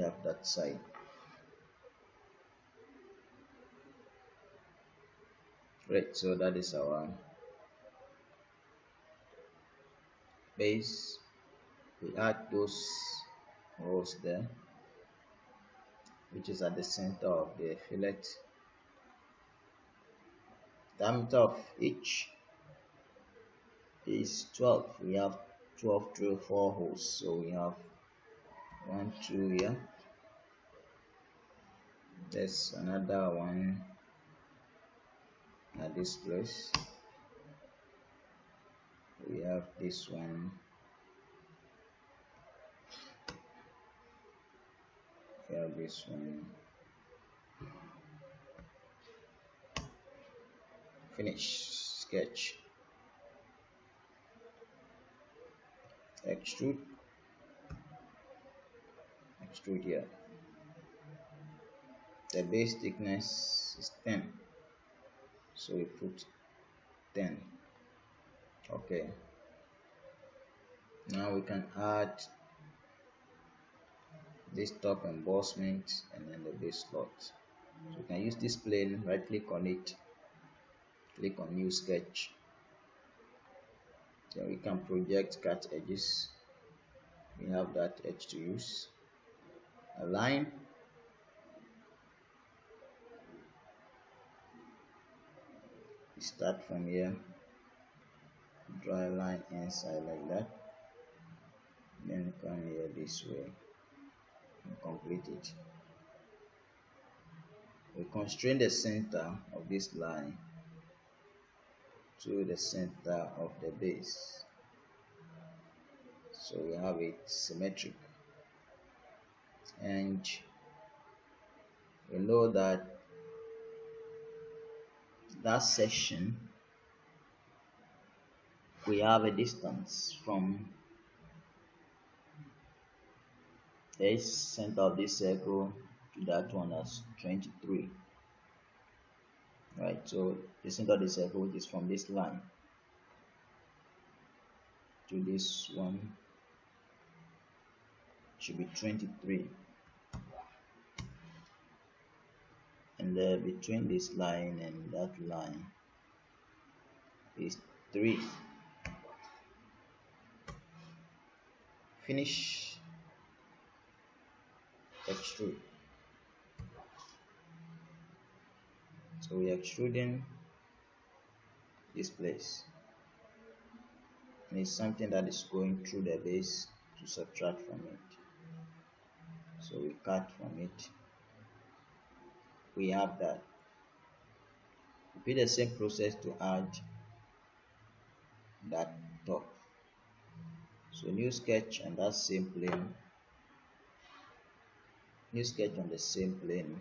[SPEAKER 1] have that side. Right, so that is our base. We add those holes there, which is at the center of the fillet. Diameter of each is 12. We have 12 through 4 holes, so we have 1, 2 here. There's another one at this place. We have this one. We have this one. Finish. Sketch. Extrude. Extrude here. The base thickness is 10, so we put 10. Okay, now we can add this top embossment and then the base slot. So we can use this plane, right click on it, click on new sketch, then we can project cut edges. We have that edge to use. Align. We start from here, draw a line inside like that, then come here this way and complete it. We constrain the center of this line to the center of the base, so we have it symmetric, and we know that that section we have a distance from the center of this circle to that one as 23, right? So the center of the circle is from this line to this one should be 23, and between this line and that line is 3. Finish. Extrude. So we are extruding this place, and it's something that is going through the base to subtract from it, so we cut from it. We have that. Repeat the same process to add that top. So new sketch on that same plane, new sketch on the same plane,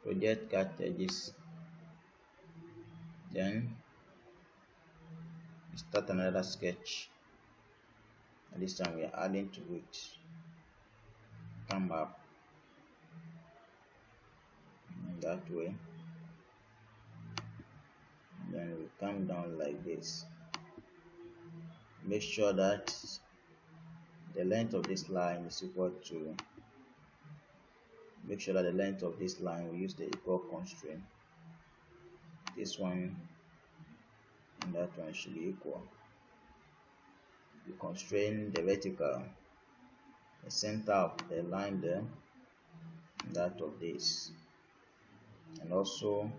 [SPEAKER 1] project cut edges, then start another sketch, and this time we are adding to it. Come up that way, then we come down like this. Make sure that the length of this line is equal to, make sure that the length of this line, we use the equal constraint. This one and that one should be equal. We constrain the vertical, the center of the line there, and that of this, and also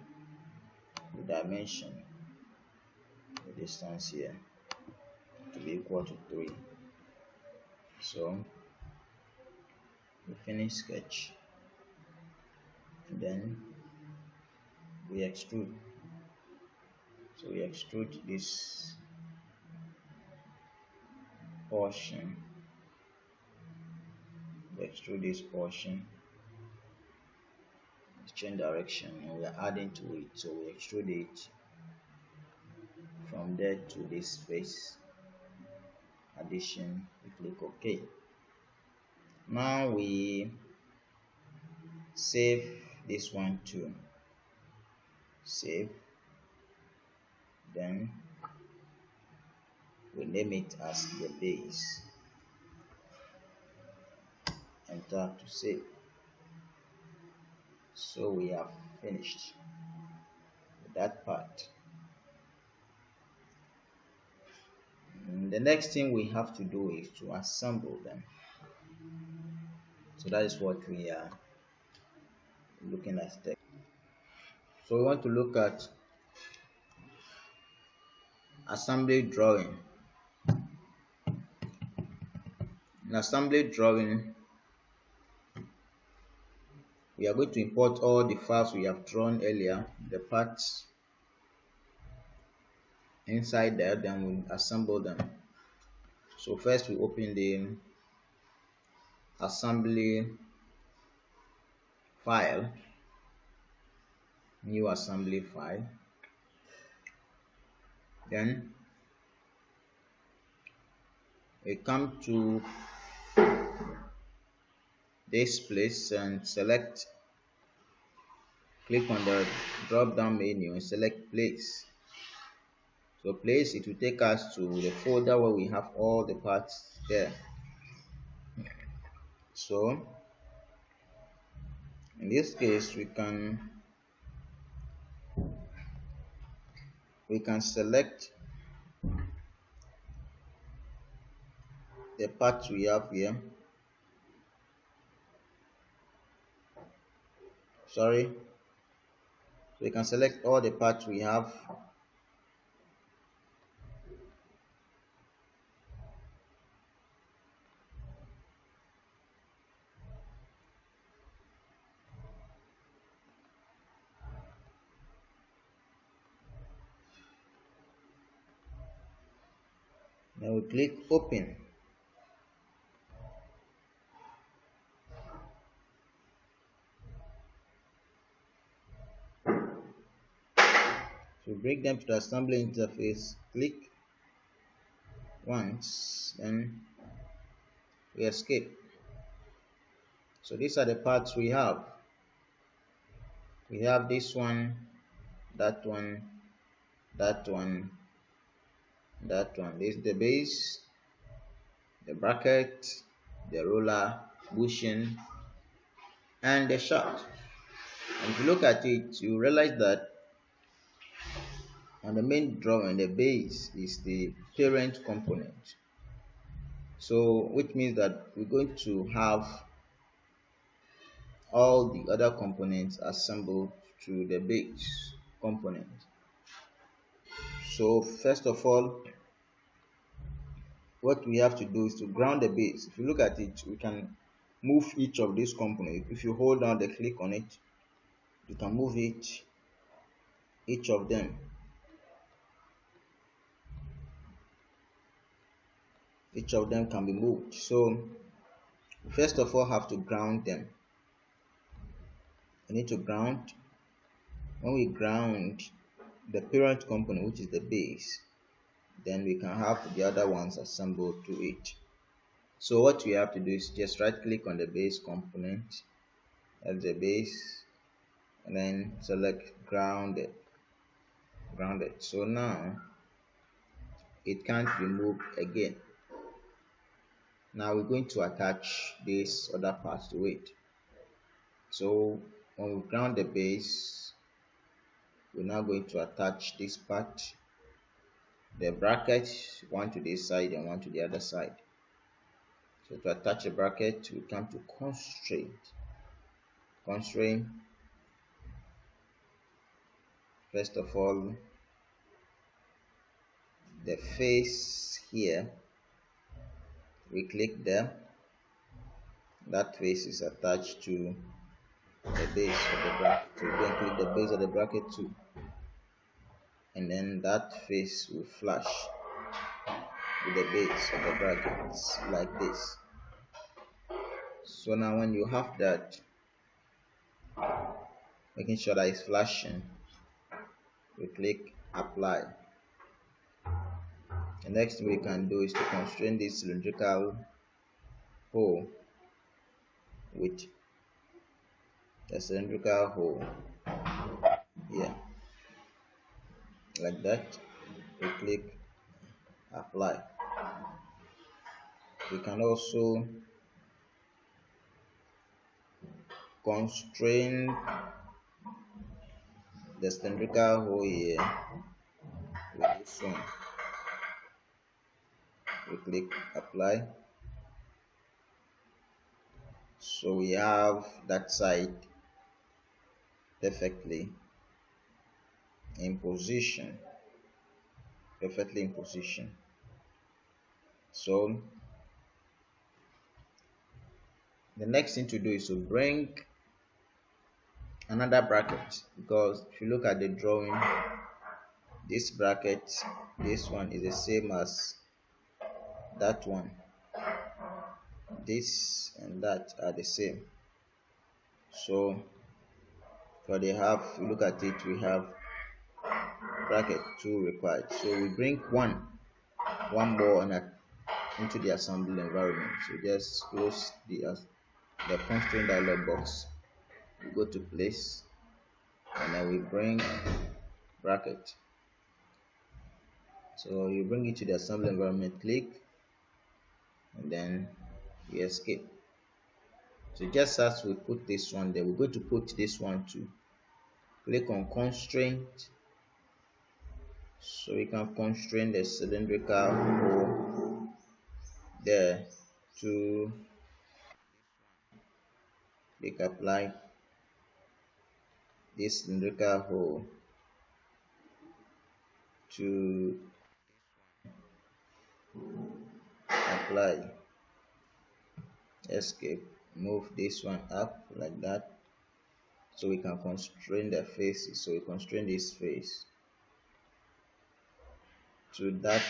[SPEAKER 1] the dimension, the distance here, to be equal to 3. So we finish sketch, and then we extrude. So we extrude this portion, we extrude this portion, change direction, and we are adding to it. So we extrude it from there to this face, addition, we click OK. Now we save this one too. Save, then we name it as the base. Enter to save. So we have finished with that part. And the next thing we have to do is to assemble them. So that is what we are looking at. So we want to look at assembly drawing. In assembly drawing, we are going to import all the files we have drawn earlier, the parts inside there, then we'll assemble them. So first we open the assembly file, new assembly file. Then we come to this place and click on the drop down menu and select place. So place, it will take us to the folder where we have all the parts there. So in this case we can select the parts we have here. So we can select all the parts we have. Then we click open. To bring them to the assembly interface, click once, then we escape. So these are the parts we have. We have this one, that one, that one, that one. This is the base, the bracket, the roller, bushing, and the shaft. And if you look at it, you realize that on the main drawing, the base is the parent component. So which means that we're going to have all the other components assembled to the base component. So first of all, what we have to do is to ground the base. If you look at it, we can move each of these components. If you hold down the click on it, you can move each of them. Each of them can be moved. So first of all, have to ground them. We need to ground. When we ground the parent component, which is the base, then we can have the other ones assembled to it. So what we have to do is just right click on the base component, that's the base, and then select grounded. So now it can't be moved again. Now we're going to attach this other part to it. So when we ground the base, we're now going to attach this part, the bracket, one to this side and one to the other side. So to attach a bracket, we come to constraint. First of all, the face here, we click there. That face is attached to the base of the bracket. So then click the base of the bracket too, and then that face will flash with the base of the brackets like this. So now when you have that, making sure that it's flashing, we click apply. The next thing we can do is to constrain this cylindrical hole with the cylindrical hole here, like that. We click apply. We can also constrain the cylindrical hole here with this one. We click apply. So we have that side perfectly in position. Perfectly in position. So the next thing to do is to bring another bracket, because if you look at the drawing, this bracket, this one is the same as that one. This and that are the same. So for the half, you look at it, we have bracket 2 required. So we bring one more into the assembly environment. So just close the constraint dialog box. We go to place, and then we bring bracket. So you bring it to the assembly environment, click, and then we escape. So just as we put this one there, we're going to put this one too. Click on constraint. So we can constrain the cylindrical hole there to click apply. This cylindrical hole to apply. Escape. Move this one up like that, so we can constrain the faces. So we constrain this face to that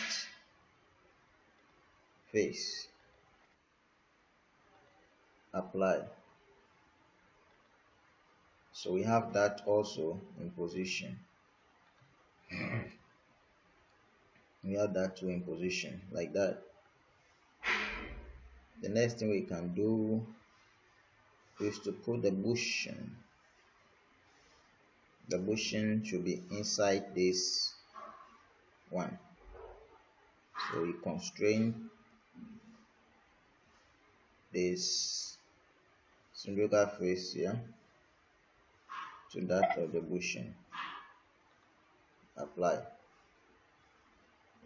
[SPEAKER 1] face. Apply. So we have that also in position. We have that too in position like that. The next thing we can do is to put the bushing. The bushing should be inside this one. So we constrain this cylindrical face here to that of the bushing. Apply.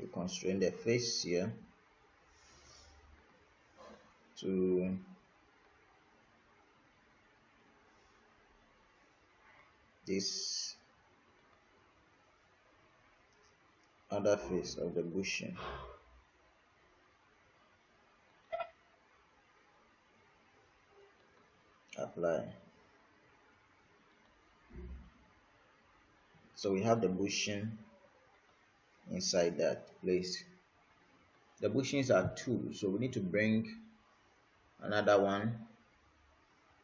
[SPEAKER 1] We constrain the face here to this other face of the bushing. Apply. So we have the bushing inside that place. The bushings are 2, so we need to bring another one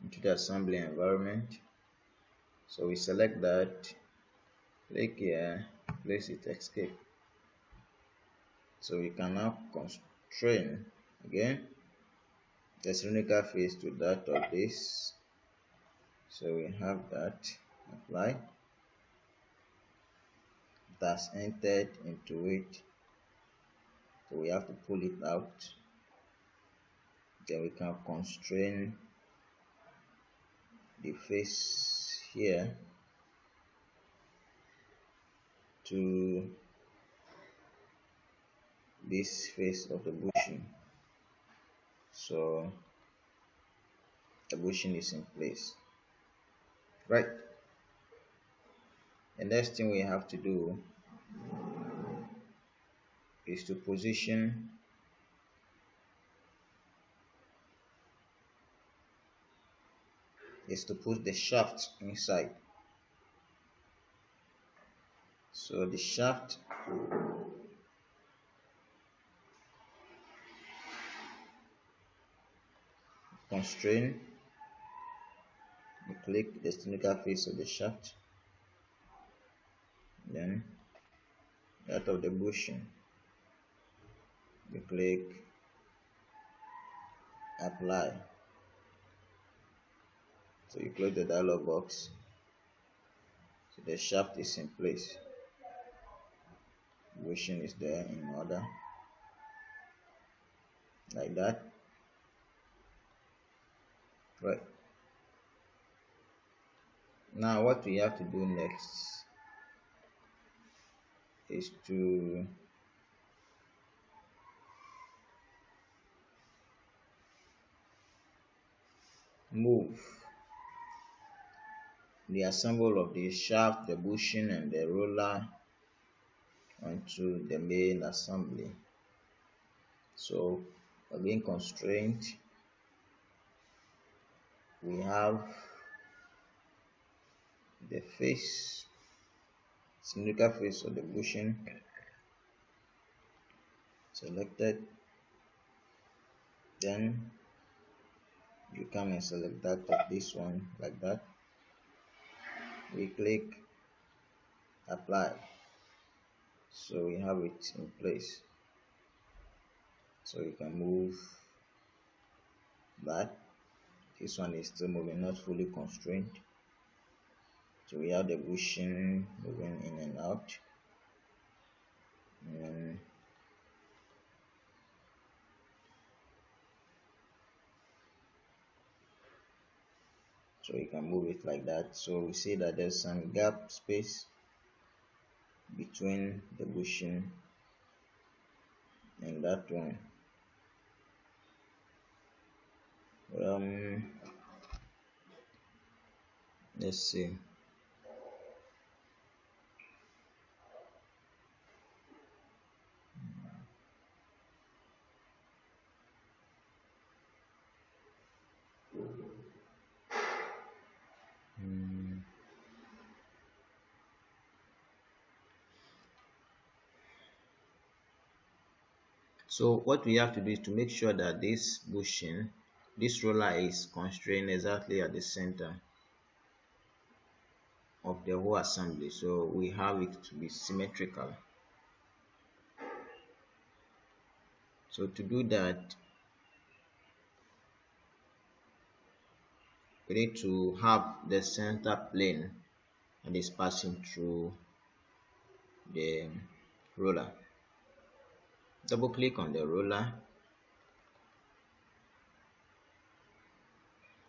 [SPEAKER 1] into the assembly environment. So we select that, click here, place it, escape. So we can now constrain again the cylindrical face to that of this. So we have that. Apply. That's entered into it. So we have to pull it out. Then we can constrain the face here to this face of the bushing. So the bushing is in place. Right. The next thing we have to do is to position is to put the shaft inside. So the shaft constrain, we click the cylindrical face of the shaft, then that of the bushing, we click apply. So you close the dialog box. So the shaft is in place, bushing is there in order. like that. Right. Now what we have to do next is to move the assemble of the shaft, the bushing, and the roller onto the main assembly. So being constrained, we have the face, cylindrical face of the bushing selected. Then you come and select that of this one like that. We click apply, so we have it in place. So you can move that. This one is still moving, not fully constrained. So we have the bushing moving in and out. And so you can move it like that. So we see that there's some gap space between the bushing and that one. Let's see. So what we have to do is to make sure that this bushing, this roller is constrained exactly at the center of the whole assembly. So we have it to be symmetrical. So to do that, we need to have the center plane that is passing through the roller. Double click on the roller.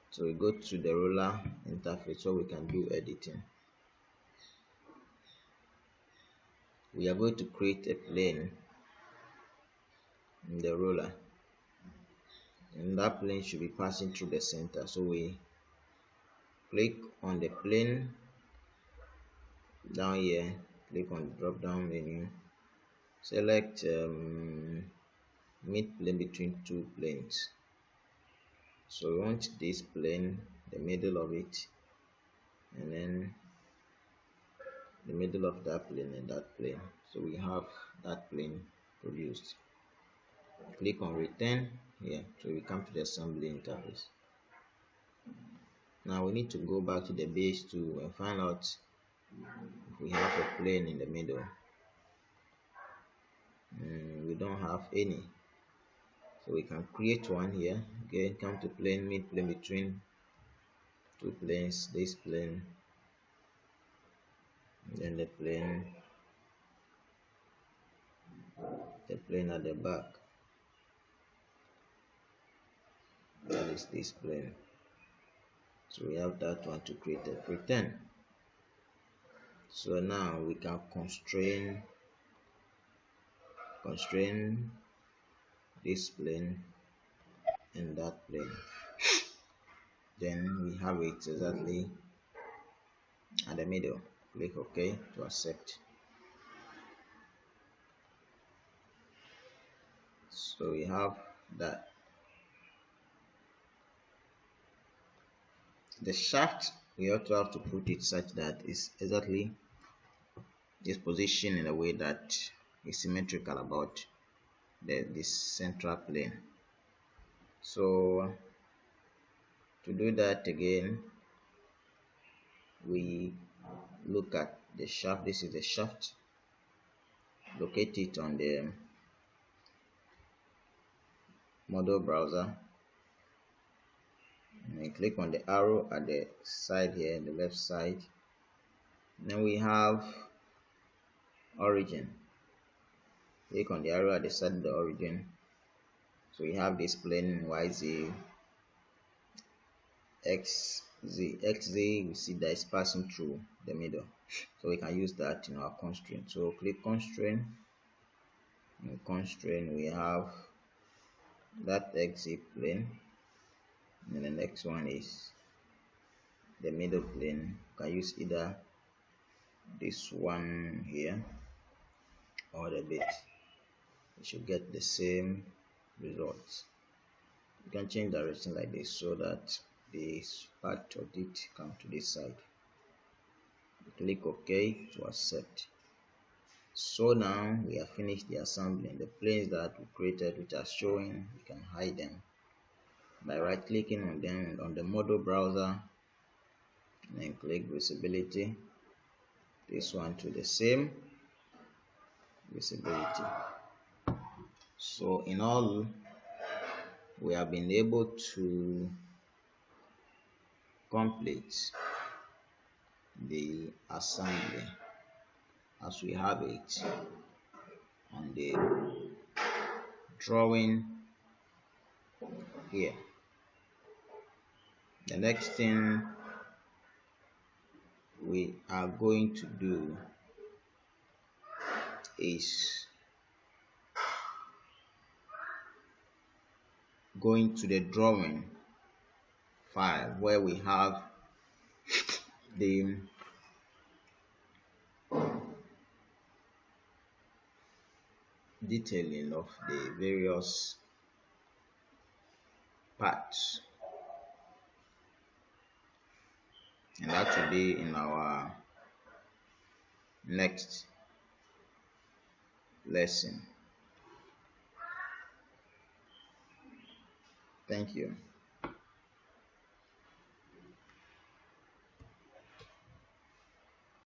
[SPEAKER 1] So we go to the roller interface so we can do editing. We are going to create a plane in the roller, and that plane should be passing through the center. So we click on the plane down here, click on the drop down menu, select mid plane between two planes. So we want this plane, the middle of it, and then the middle of that plane and that plane. So we have that plane produced. Click on return here, so we come to the assembly interface. Now we need to go back to the base tool and find out if we have a plane in the middle. We don't have any, so we can create one here. Again, come to plane, mid plane between two planes, this plane, and then the plane at the back, that is this plane. So we have that one to create a return. So now we can constrain this plane and that plane. Then we have it exactly at the middle. Click OK to accept. So we have that. The shaft, we also have to put it such that it's exactly this position in a way that is symmetrical about this central plane. So to do that again, we look at the shaft. This is the shaft. Locate it on the model browser and click on the arrow at the side here, the left side. Then we have origin. Click on the arrow at the side of the origin. So we have this plane YZ, XZ, we see that is passing through the middle. So we can use that in our constraint. So click constraint. In constraint, we have that XZ plane, and the next one is the middle plane. You can use either this one here or the bit. You should get the same results. You can change direction like this so that this part of it come to this side. Click OK to accept. So now we have finished the assembling. The planes that we created, which are showing, we can hide them by right clicking on them on the model browser, and then click visibility. This one to the same visibility. So in all, we have been able to complete the assembly as we have it on the drawing here. The next thing we are going to do is going to the drawing file where we have the detailing of the various parts, and that will be in our next lesson. Thank you.